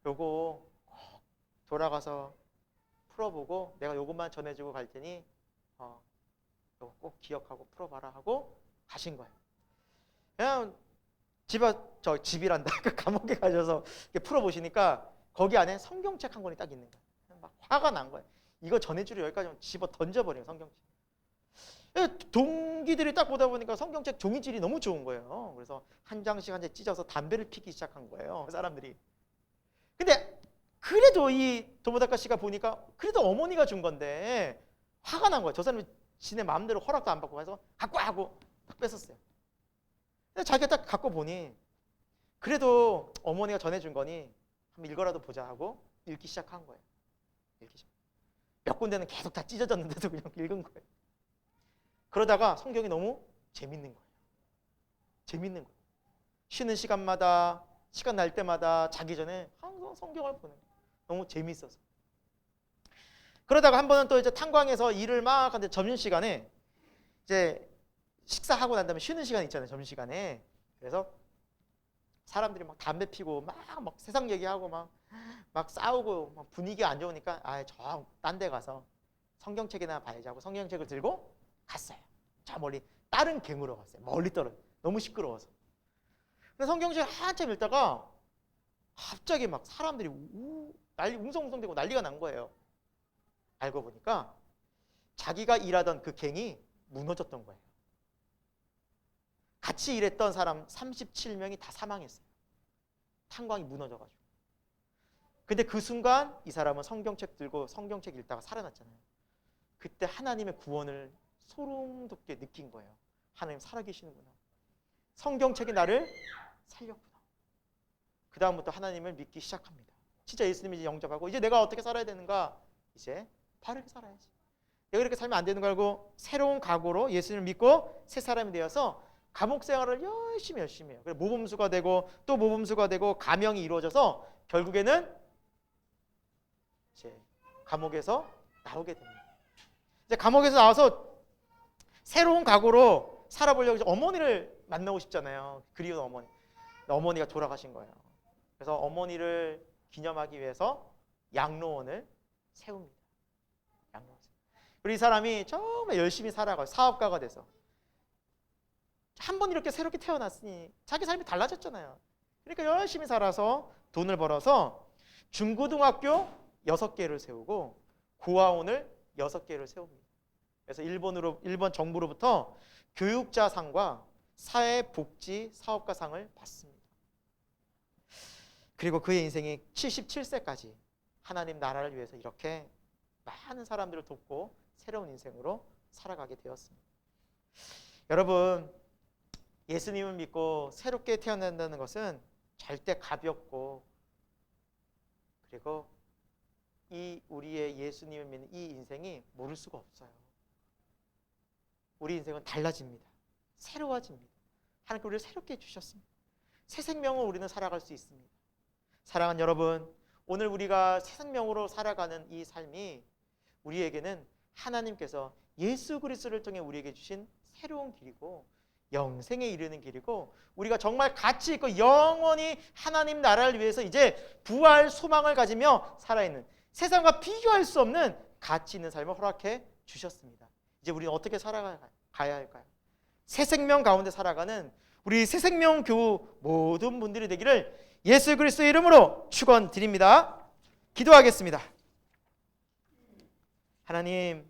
요거 꼭 돌아가서 풀어보고 내가 요것만 전해주고 갈 테니 요거 꼭 기억하고 풀어봐라 하고 가신 거예요. 그냥 집이란다. 그 감옥에 가셔서 풀어보시니까 거기 안에 성경책 한 권이 딱 있는 거예요. 막 화가 난 거예요. 이거 전해주려 여기까지 집어 던져버려요. 성경책. 동기들이 딱 보다 보니까 성경책 종이질이 너무 좋은 거예요. 그래서 한 장씩 한 장 찢어서 담배를 피기 시작한 거예요. 사람들이. 근데 그래도 이 도모다카 씨가 보니까 그래도 어머니가 준 건데 화가 난 거예요. 저 사람이 지네 마음대로 허락도 안 받고 해서 갖고 와 하고 딱 뺏었어요. 근데 자기가 딱 갖고 보니 그래도 어머니가 전해준 거니 한번 읽어라도 보자 하고 읽기 시작한 거예요. 읽기 시작. 몇 군데는 계속 다 찢어졌는데도 그냥 읽은 거예요. 그러다가 성경이 너무 재밌는 거예요. 재밌는 거예요. 쉬는 시간마다 시간 날 때마다 자기 전에 항상 성경을 보는 거예요. 너무 재밌어서. 그러다가 한 번은 또 이제 탄광에서 일을 막 하는데 점심시간에 이제 식사하고 난 다음에 쉬는 시간 있잖아요. 점심시간에. 그래서 사람들이 막 담배 피고 막 세상 얘기하고 막 싸우고 막 분위기가 안 좋으니까 저 딴 데 가서 성경책이나 봐야지 하고 성경책을 들고 갔어요. 저 멀리 다른 갱으로 갔어요. 멀리 떨어져. 너무 시끄러워서. 근데 성경책 한참 읽다가 갑자기 막 사람들이 웅성웅성대고 난리가 난 거예요. 알고 보니까 자기가 일하던 그 갱이 무너졌던 거예요. 같이 일했던 사람 37명이 다 사망했어요. 탄광이 무너져가지고. 근데 그 순간 이 사람은 성경책 들고 성경책 읽다가 살아났잖아요. 그때 하나님의 구원을 소름 돋게 느낀 거예요. 하나님 살아계시는구나. 성경책이 나를 살렸구나. 그 다음부터 하나님을 믿기 시작합니다. 진짜 예수님이 이제 영접하고 이제 내가 어떻게 살아야 되는가? 이제 바르게 살아야지. 내가 이렇게 살면 안 되는 거 알고 새로운 각오로 예수님을 믿고 새 사람이 되어서 감옥 생활을 열심히 해요. 그래서 모범수가 되고 또 모범수가 되고 가명이 이루어져서 결국에는 이제 감옥에서 나오게 됩니다. 이제 감옥에서 나와서 새로운 각오로 살아보려고 이제 어머니를 만나고 싶잖아요. 그리운 어머니. 어머니가 돌아가신 거예요. 그래서 어머니를 기념하기 위해서 양로원을 세웁니다. 양로원. 그리고 이 사람이 정말 열심히 살아가요. 사업가가 돼서. 한 번 이렇게 새롭게 태어났으니 자기 삶이 달라졌잖아요. 그러니까 열심히 살아서 돈을 벌어서 중고등학교 6개를 세우고 고아원을 6개를 세웁니다. 그래서 일본 정부로부터 교육자상과 사회복지 사업가상을 받습니다. 그리고 그의 인생이 77세까지 하나님 나라를 위해서 이렇게 많은 사람들을 돕고 새로운 인생으로 살아가게 되었습니다. 여러분, 예수님을 믿고 새롭게 태어난다는 것은 절대 가볍고 그리고 우리의 예수님을 믿는 이 인생이 모를 수가 없어요. 우리 인생은 달라집니다. 새로워집니다. 하나님께 우리를 새롭게 해주셨습니다. 새 생명을 우리는 살아갈 수 있습니다. 사랑하는 여러분, 오늘 우리가 새 생명으로 살아가는 이 삶이 우리에게는 하나님께서 예수 그리스도를 통해 우리에게 주신 새로운 길이고 영생에 이르는 길이고 우리가 정말 가치 있고 영원히 하나님 나라를 위해서 이제 부활 소망을 가지며 살아있는 세상과 비교할 수 없는 가치 있는 삶을 허락해 주셨습니다. 이제 우리는 어떻게 살아가야 할까요? 새 생명 가운데 살아가는 우리 새 생명 교우 모든 분들이 되기를 예수 그리스도의 이름으로 축원드립니다. 기도하겠습니다. 하나님은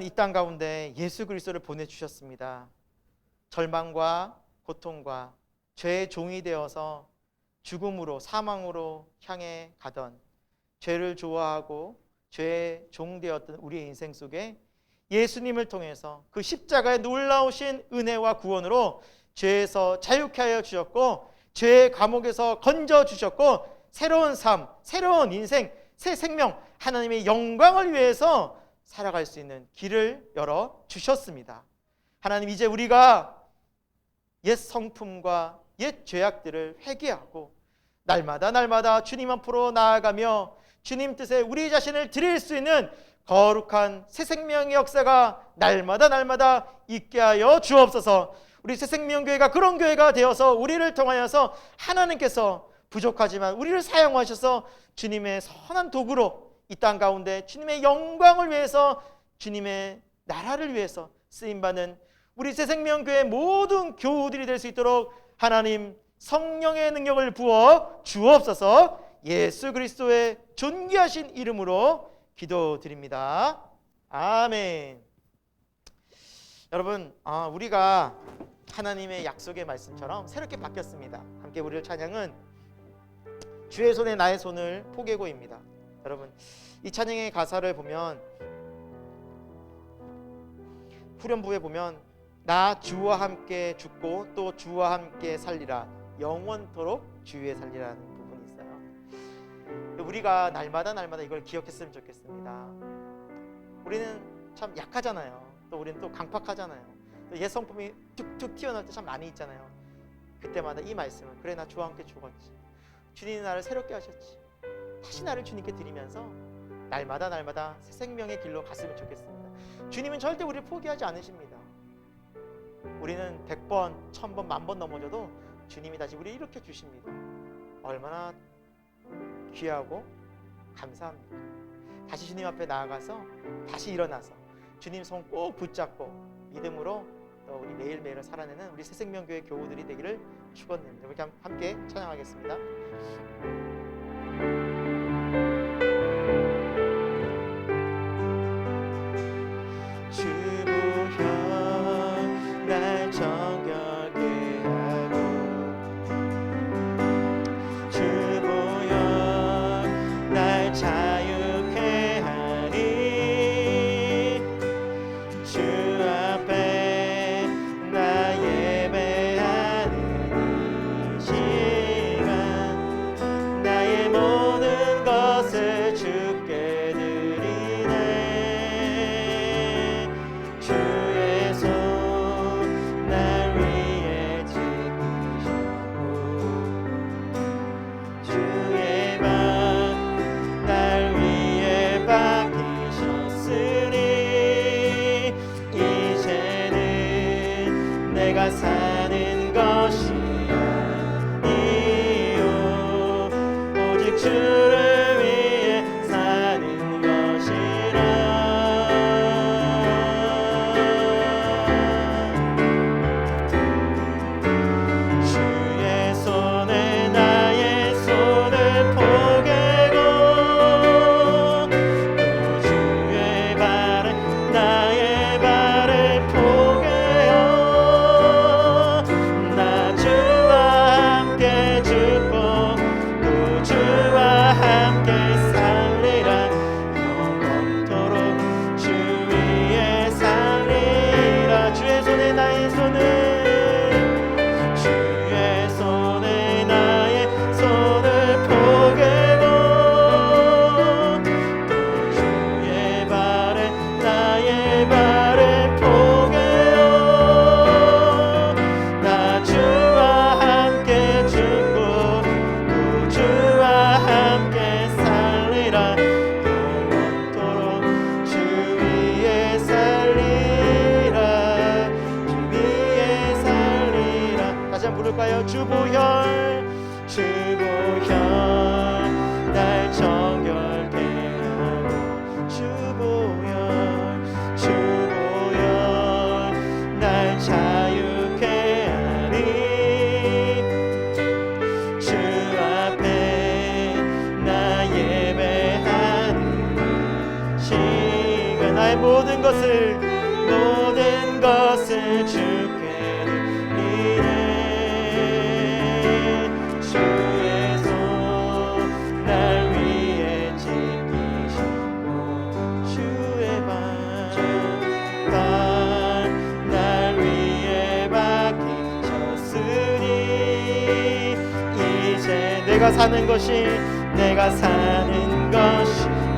이 땅 가운데 예수 그리스도를 보내주셨습니다. 절망과 고통과 죄의 종이 되어서 죽음으로 사망으로 향해 가던 죄를 좋아하고 죄의 종 되었던 우리의 인생 속에 예수님을 통해서 그 십자가의 놀라우신 은혜와 구원으로 죄에서 자유케 하여 주셨고 죄의 감옥에서 건져주셨고 새로운 삶, 새로운 인생, 새 생명, 하나님의 영광을 위해서 살아갈 수 있는 길을 열어주셨습니다. 하나님, 이제 우리가 옛 성품과 옛 죄악들을 회개하고 날마다 주님 앞으로 나아가며 주님 뜻에 우리 자신을 드릴 수 있는 거룩한 새 생명의 역사가 날마다 있게 하여 주옵소서. 우리 새생명교회가 그런 교회가 되어서 우리를 통하여서 하나님께서 부족하지만 우리를 사용하셔서 주님의 선한 도구로 이 땅 가운데 주님의 영광을 위해서, 주님의 나라를 위해서 쓰임받는 우리 새생명교회 모든 교우들이 될 수 있도록 하나님 성령의 능력을 부어 주옵소서. 예수 그리스도의 존귀하신 이름으로 기도드립니다. 아멘. 여러분, 우리가 하나님의 약속의 말씀처럼 새롭게 바뀌었습니다. 함께 우리를 찬양은 주의 손에 나의 손을 포개고입니다. 여러분, 이 찬양의 가사를 보면 후렴부에 보면 나 주와 함께 죽고 또 주와 함께 살리라, 영원토록 주 위에 살리라는 부분이 있어요. 우리가 날마다 이걸 기억했으면 좋겠습니다. 우리는 참 약하잖아요. 또 우리는 또 강팍하잖아요. 또 옛 성품이 툭툭 튀어나올 때 참 많이 있잖아요. 그때마다 이 말씀은, 그래 나 주와 함께 죽었지, 주님이 나를 새롭게 하셨지, 다시 나를 주님께 드리면서 날마다 새 생명의 길로 갔으면 좋겠습니다. 주님은 절대 우리를 포기하지 않으십니다. 우리는 100번, 1000번, 10,000번 넘어져도 주님이 다시 우리를 일으켜 주십니다. 얼마나 귀하고 감사합니다. 다시 주님 앞에 나아가서 다시 일어나서 주님 손 꼭 붙잡고 믿음으로 또 우리 매일매일을 살아내는 우리 새생명교회 교우들이 되기를 축원드립니다. 우리 함께 찬양하겠습니다. 내가 사는 것이 아니요 오직 주를 위해 사는 것이라. 주의 손에 나의 손을 포개고 또 주의 발에 나의 발을 포개어 나 주와 함께 죽고 또 주와 함께 살리라. 영원토록 주 위에 살리라. 주의 손에 나의 손을 주의 손에 나의 손을 포개고 또 주의 발에 나의 발을 포개어 나 주와 함께 죽고 또 주와 함께 살리라. 영원토록 주 위에 살리라. 주 위에 살리라. 다시 한번 부를까요? 주보혈 주보혈 날 정결케 하고 주보혈 주보혈 날 자유케 하니 주 앞에 나 예배하는 시간 나의 모든 것을 주께 드리네. 주의 손 날 위해 지키시고 주의 발 날 위해 박히셨으니 이제 내가 사는 것이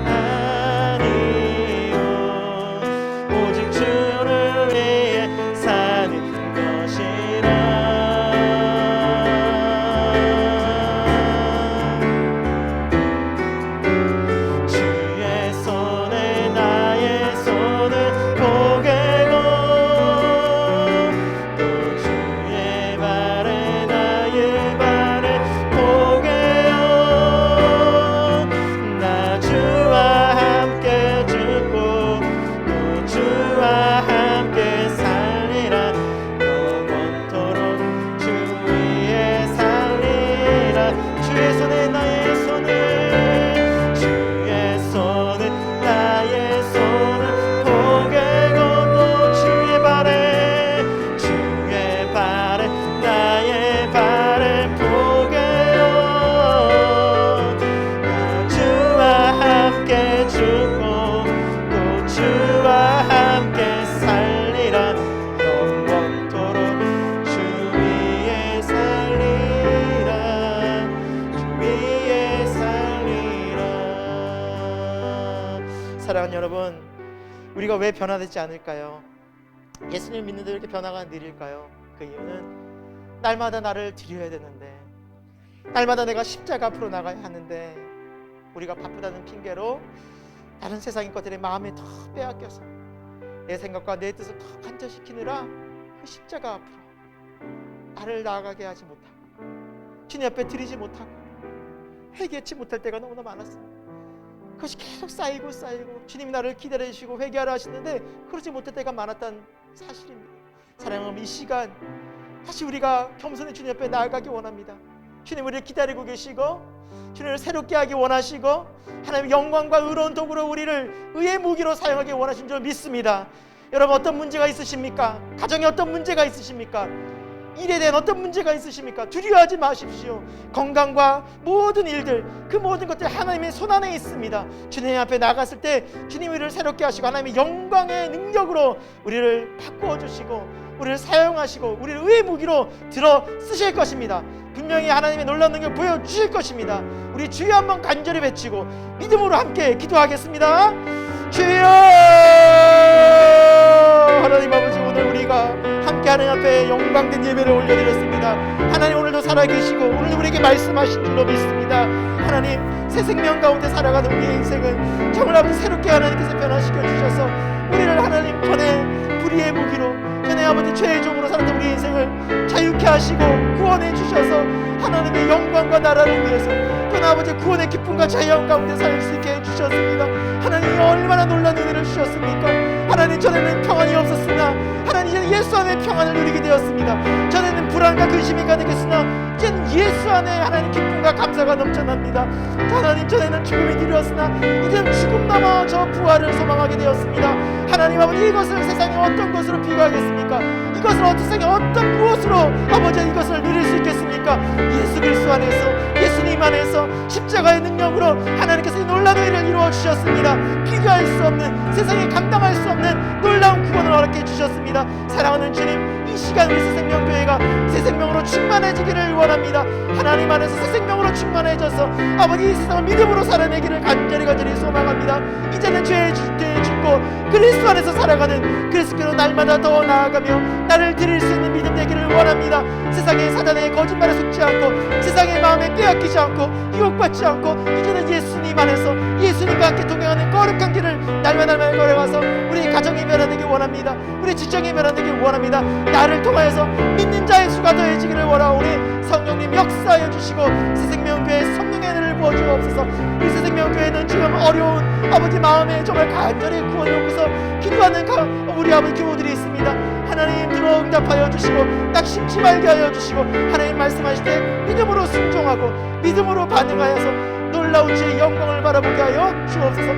아니요 오직 주를 위해 사는 것이라. 사랑하는 여러분, 우리가 왜 변화되지 않을까요? 예수님을 믿는데 이렇게 변화가 느릴까요? 그 이유는 날마다 나를 드려야 되는데, 날마다 내가 십자가 앞으로 나가야 하는데, 우리가 바쁘다는 핑계로 다른 세상의 것들이 마음에 더 빼앗겨서 내 생각과 내 뜻을 더 간절시키느라 그 십자가 앞으로 나를 나아가게 하지 못하고 주님 앞에 드리지 못하고 회개치 못할 때가 너무나 많았습니다. 그것이 계속 쌓이고 주님이 나를 기다려주시고 회개하라 하시는데 그러지 못할 때가 많았다는 사실입니다. 사랑하는 이 시간 다시 우리가 겸손히 주님 앞에 나아가기 원합니다. 주님 우리를 기다리고 계시고 주님을 새롭게 하기 원하시고 하나님의 영광과 의로운 도구로 우리를 의의 무기로 사용하기 원하신 줄 믿습니다. 여러분, 어떤 문제가 있으십니까? 가정에 어떤 문제가 있으십니까? 일에 대한 어떤 문제가 있으십니까? 두려워하지 마십시오. 건강과 모든 일들, 그 모든 것들 하나님의 손안에 있습니다. 주님 앞에 나갔을 때 주님이 우리를 새롭게 하시고 하나님의 영광의 능력으로 우리를 바꾸어 주시고 우리를 사용하시고 우리를 의의 무기로 들어 쓰실 것입니다. 분명히 하나님의 놀라운 능력을 보여주실 것입니다. 우리 주여 한번 간절히 외치고 믿음으로 함께 기도하겠습니다. 주여! 하나님 아버지, 오늘 우리가 함께 하나님 앞에 영광된 예배를 올려드렸습니다. 하나님 오늘도 살아계시고 오늘 우리에게 말씀하신 줄로 믿습니다. 하나님, 새 생명 가운데 살아가는 우리의 인생은 정말 아버지 새롭게 하나님께서 변화시켜 주셔서 우리를 하나님 전에 불의의 무기로 전에 아버지 죄의 종으로 살았던 우리의 인생을 자유케 하시고 구원해 주셔서 하나님의 영광과 나라를 위해서 또 아버지 구원의 기쁨과 자유함 가운데 살 수 있게 해주셨습니다. 하나님이 얼마나 놀라운 은혜를 주셨습니까? 하나님, 전에는 평안이 없었으나 하나님 이제는 예수 안에 평안을 누리게 되었습니다. 전에는 불안과 근심이 가득했으나 이제는 예수 안에 하나님 기쁨과 감사가 넘쳐납니다. 하나님, 전에는 죽음이 두려웠으나 이제는 죽음 넘어 저 부활을 소망하게 되었습니다. 하나님 아버지, 이것을 세상에 어떤 것으로 비교하겠습니까? 이것을 세상에 어떤 무엇으로 아버지 이것을 누릴 수 있겠습니까? 예수 그리스도 안에서, 예수님 안에서 십자가의 능력으로 하나님께서 이 놀라운 일을 이루어 주셨습니다. 비교할 수 없는, 세상에 감당할 수 없는 놀라운 구원을 허락해 주셨습니다. 사랑하는 주님, 이 시간 우리 새생명교회가 새 생명으로 충만해지기를 원합니다. 하나님 안에서 새 생명으로 충만해져서 아버지 이 세상을 믿음으로 살아내기를 간절히 소망합니다. 이제는 죄에 죽고 그리스도 안에서 살아가는 그리스도로 날마다 더 나아가며 나를 드릴 수 있는 믿음 되기를 원합니다. 세상의 사단의 거짓말에 속지 않고 세상의 마음에 빼앗기지 않고 유혹받지 않고 이제는 예수님 안에서 예수님과 함께 동행하는 거룩한 길을 날마다 걸어가서 우리 가정이 변화되길 원합니다. 우리 지정이 변화되길 원합니다. 나를 통하여서 믿는 자의 수가 더해지기를 원하오니 성령님 역사하여 주시고 새생명교회 성령의 은혜를 부어주옵소서. 우리 새생명교회는 지금 어려운 아버지 마음에 정말 간절히 구원을 놓고서 기도하는 우리 아버지 교우들이 있습니다. 하나님 들어 응답하여 주시고 낙심치 말게 하여 주시고 하나님 말씀하실 때 믿음으로 순종하고 믿음으로 반응하여서 놀라운 주의 영광을 바라보게 하여 주옵소서.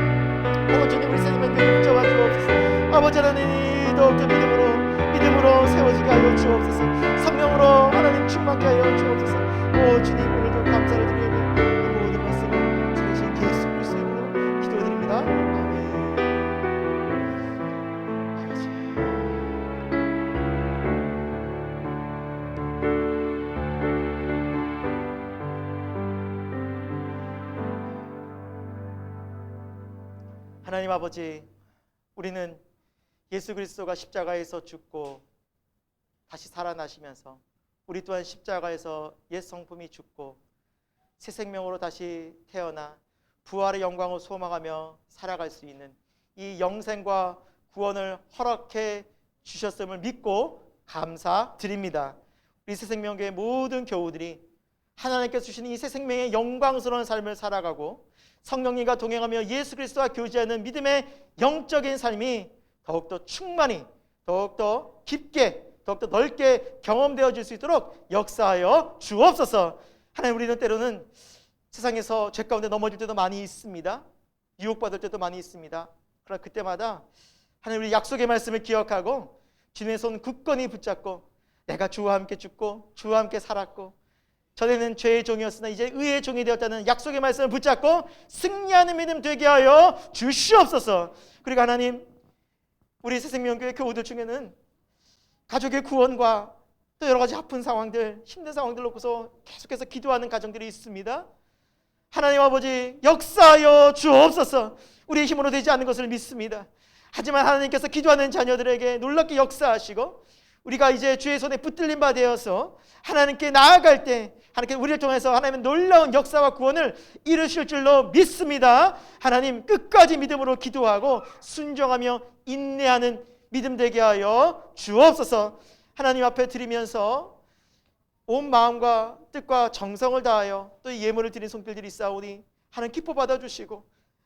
주님, 우리 새생명교회 붙잡아 주옵소서. 아버지 하나님, 더욱더 믿음으로 세워지게 하여 주옵소서. 성령으로 하나님 충만케 하여 주옵소서. 주님, 오늘도 감사를 드리며 이 모든 말씀을 살리신 예수 그리스도의 이름으로 기도드립니다. 아멘. 아버지, 하나님 아버지, 우리는 예수 그리스도가 십자가에서 죽고 다시 살아나시면서 우리 또한 십자가에서 옛 성품이 죽고 새 생명으로 다시 태어나 부활의 영광을 소망하며 살아갈 수 있는 이 영생과 구원을 허락해 주셨음을 믿고 감사드립니다. 우리 새생명교회 모든 교우들이 하나님께서 주시는 이 새 생명의 영광스러운 삶을 살아가고 성령님과 동행하며 예수 그리스도와 교제하는 믿음의 영적인 삶이 더욱더 충만히, 더욱더 깊게, 더욱더 넓게 경험되어질 수 있도록 역사하여 주옵소서. 하나님, 우리는 때로는 세상에서 죄 가운데 넘어질 때도 많이 있습니다. 유혹받을 때도 많이 있습니다. 그러나 그때마다 하나님, 우리 약속의 말씀을 기억하고 주님의 손 굳건히 붙잡고 내가 주와 함께 죽고 주와 함께 살았고 전에는 죄의 종이었으나 이제 의의 종이 되었다는 약속의 말씀을 붙잡고 승리하는 믿음 되게 하여 주시옵소서. 그리고 하나님, 우리 새생명교회 교우들 중에는 가족의 구원과 또 여러 가지 아픈 상황들, 힘든 상황들 놓고서 계속해서 기도하는 가정들이 있습니다. 하나님 아버지, 역사하여 주옵소서. 우리의 힘으로 되지 않는 것을 믿습니다. 하지만 하나님께서 기도하는 자녀들에게 놀랍게 역사하시고 우리가 이제 주의 손에 붙들린 바 되어서 하나님께 나아갈 때 하나님께 우리를 통해서 하나님의 놀라운 역사와 구원을 이루실 줄로 믿습니다. 하나님 끝까지 믿음으로 기도하고 순종하며 인내하는 믿음 되게 하여 주옵소서. 하나님 앞에 드리면서 온 마음과 뜻과 정성을 다하여 또 예물을 드린 손길들이 있사오니 하나님 기뻐 받아주시고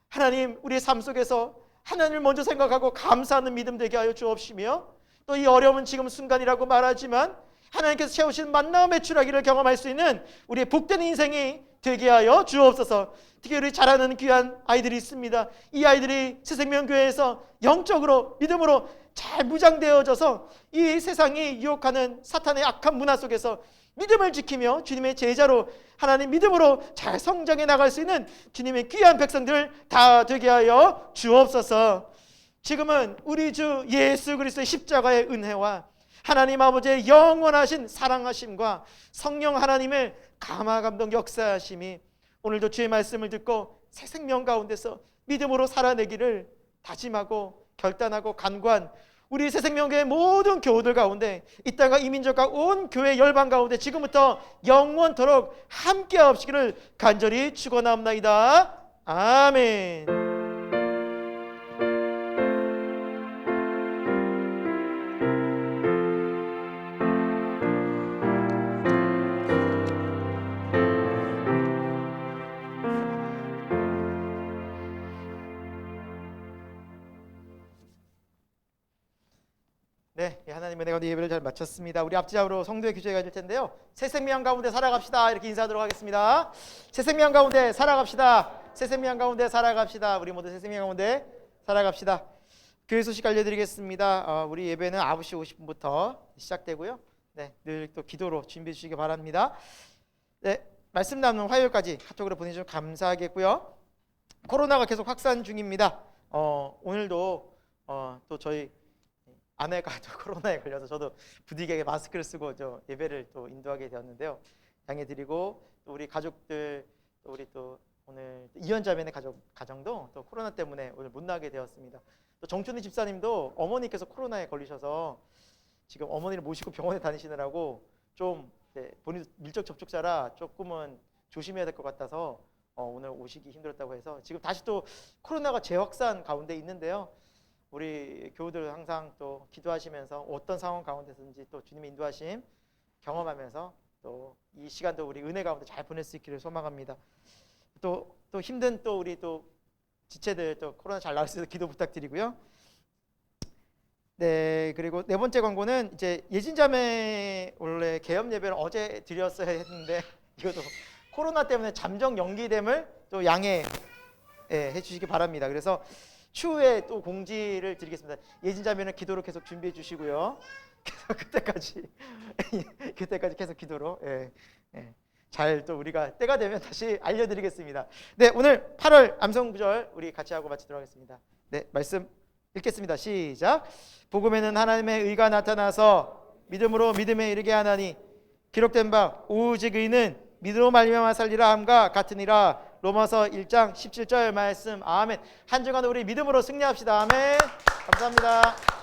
하나님 우리의 삶 속에서 하나님을 먼저 생각하고 감사하는 믿음 되게 하여 주옵시며 또 이 어려움은 지금 순간이라고 말하지만 하나님께서 채우신 만나와 매출하기를 경험할 수 있는 우리의 복된 인생이 되게 하여 주옵소서. 특히 우리 잘하는 귀한 아이들이 있습니다. 이 아이들이 새생명교회에서 영적으로 믿음으로 잘 무장되어져서 이 세상이 유혹하는 사탄의 악한 문화 속에서 믿음을 지키며 주님의 제자로 하나님 믿음으로 잘 성장해 나갈 수 있는 주님의 귀한 백성들 다 되게 하여 주옵소서. 지금은 우리 주 예수 그리스도의 십자가의 은혜와 하나님 아버지의 영원하신 사랑하심과 성령 하나님의 감화감동 역사하심이 오늘도 주의 말씀을 듣고 새 생명 가운데서 믿음으로 살아내기를 다짐하고 결단하고 간구한 우리 새생명교회 모든 교우들 가운데 이 땅과 이민족과 온 교회 열방 가운데 지금부터 영원토록 함께 하시기를 간절히 축원합나이다. 아멘. 네, 하나님의 은혜 가운데 예배를 잘 마쳤습니다. 우리 앞지압으로 성도의 규제가 될 텐데요. 새 생명 가운데 살아갑시다. 이렇게 인사하도록 하겠습니다. 새 생명 가운데 살아갑시다. 새 생명 가운데 살아갑시다. 우리 모두 새 생명 가운데 살아갑시다. 교회 소식 알려드리겠습니다. 우리 예배는 9시 50분부터 시작되고요. 네, 늘 또 기도로 준비해 주시기 바랍니다. 네, 말씀 나누는 화요일까지 카톡으로 보내주셔서 감사하겠고요. 코로나가 계속 확산 중입니다. 오늘도 또 저희 아내가 또 코로나에 걸려서 저도 부득이하게 마스크를 쓰고 예배를 또 인도하게 되었는데요. 양해드리고 또 우리 가족들 또 우리 또 오늘 이현자매의 가정도 또 코로나 때문에 오늘 못 나게 되었습니다. 또 정춘희 집사님도 어머니께서 코로나에 걸리셔서 지금 어머니를 모시고 병원에 다니시느라고 좀 본인 밀접 접촉자라 조금은 조심해야 될 것 같아서 오늘 오시기 힘들었다고 해서 지금 다시 또 코로나가 재확산 가운데 있는데요. 우리 교우들 항상 또 기도하시면서 어떤 상황 가운데든지 또 주님의 인도하심 경험하면서 또 이 시간도 우리 은혜 가운데 잘 보낼 수 있기를 소망합니다. 또 힘든 또 우리 또 지체들 또 코로나 잘 나을 수 있도록 기도 부탁드리고요. 네, 그리고 네 번째 광고는 이제 예진자매 원래 개업 예배를 어제 드렸어야 했는데 이것도 코로나 때문에 잠정 연기됨을 또 양해해 주시기 바랍니다. 그래서 추후에 또 공지를 드리겠습니다. 예진자매는 기도로 계속 준비해 주시고요. 그때까지 계속 기도로 잘 또 우리가 때가 되면 다시 알려드리겠습니다. 네, 오늘 8월 암송구절 우리 같이 하고 마치도록 하겠습니다. 네, 말씀 읽겠습니다. 시작. 복음에는 하나님의 의가 나타나서 믿음으로 믿음에 이르게 하나니 기록된 바 오직 의는 믿음으로 말미암아 살리라 함과 같으니라. 로마서 1장 17절 말씀. 아멘. 한 주간 우리 믿음으로 승리합시다. 아멘. 감사합니다.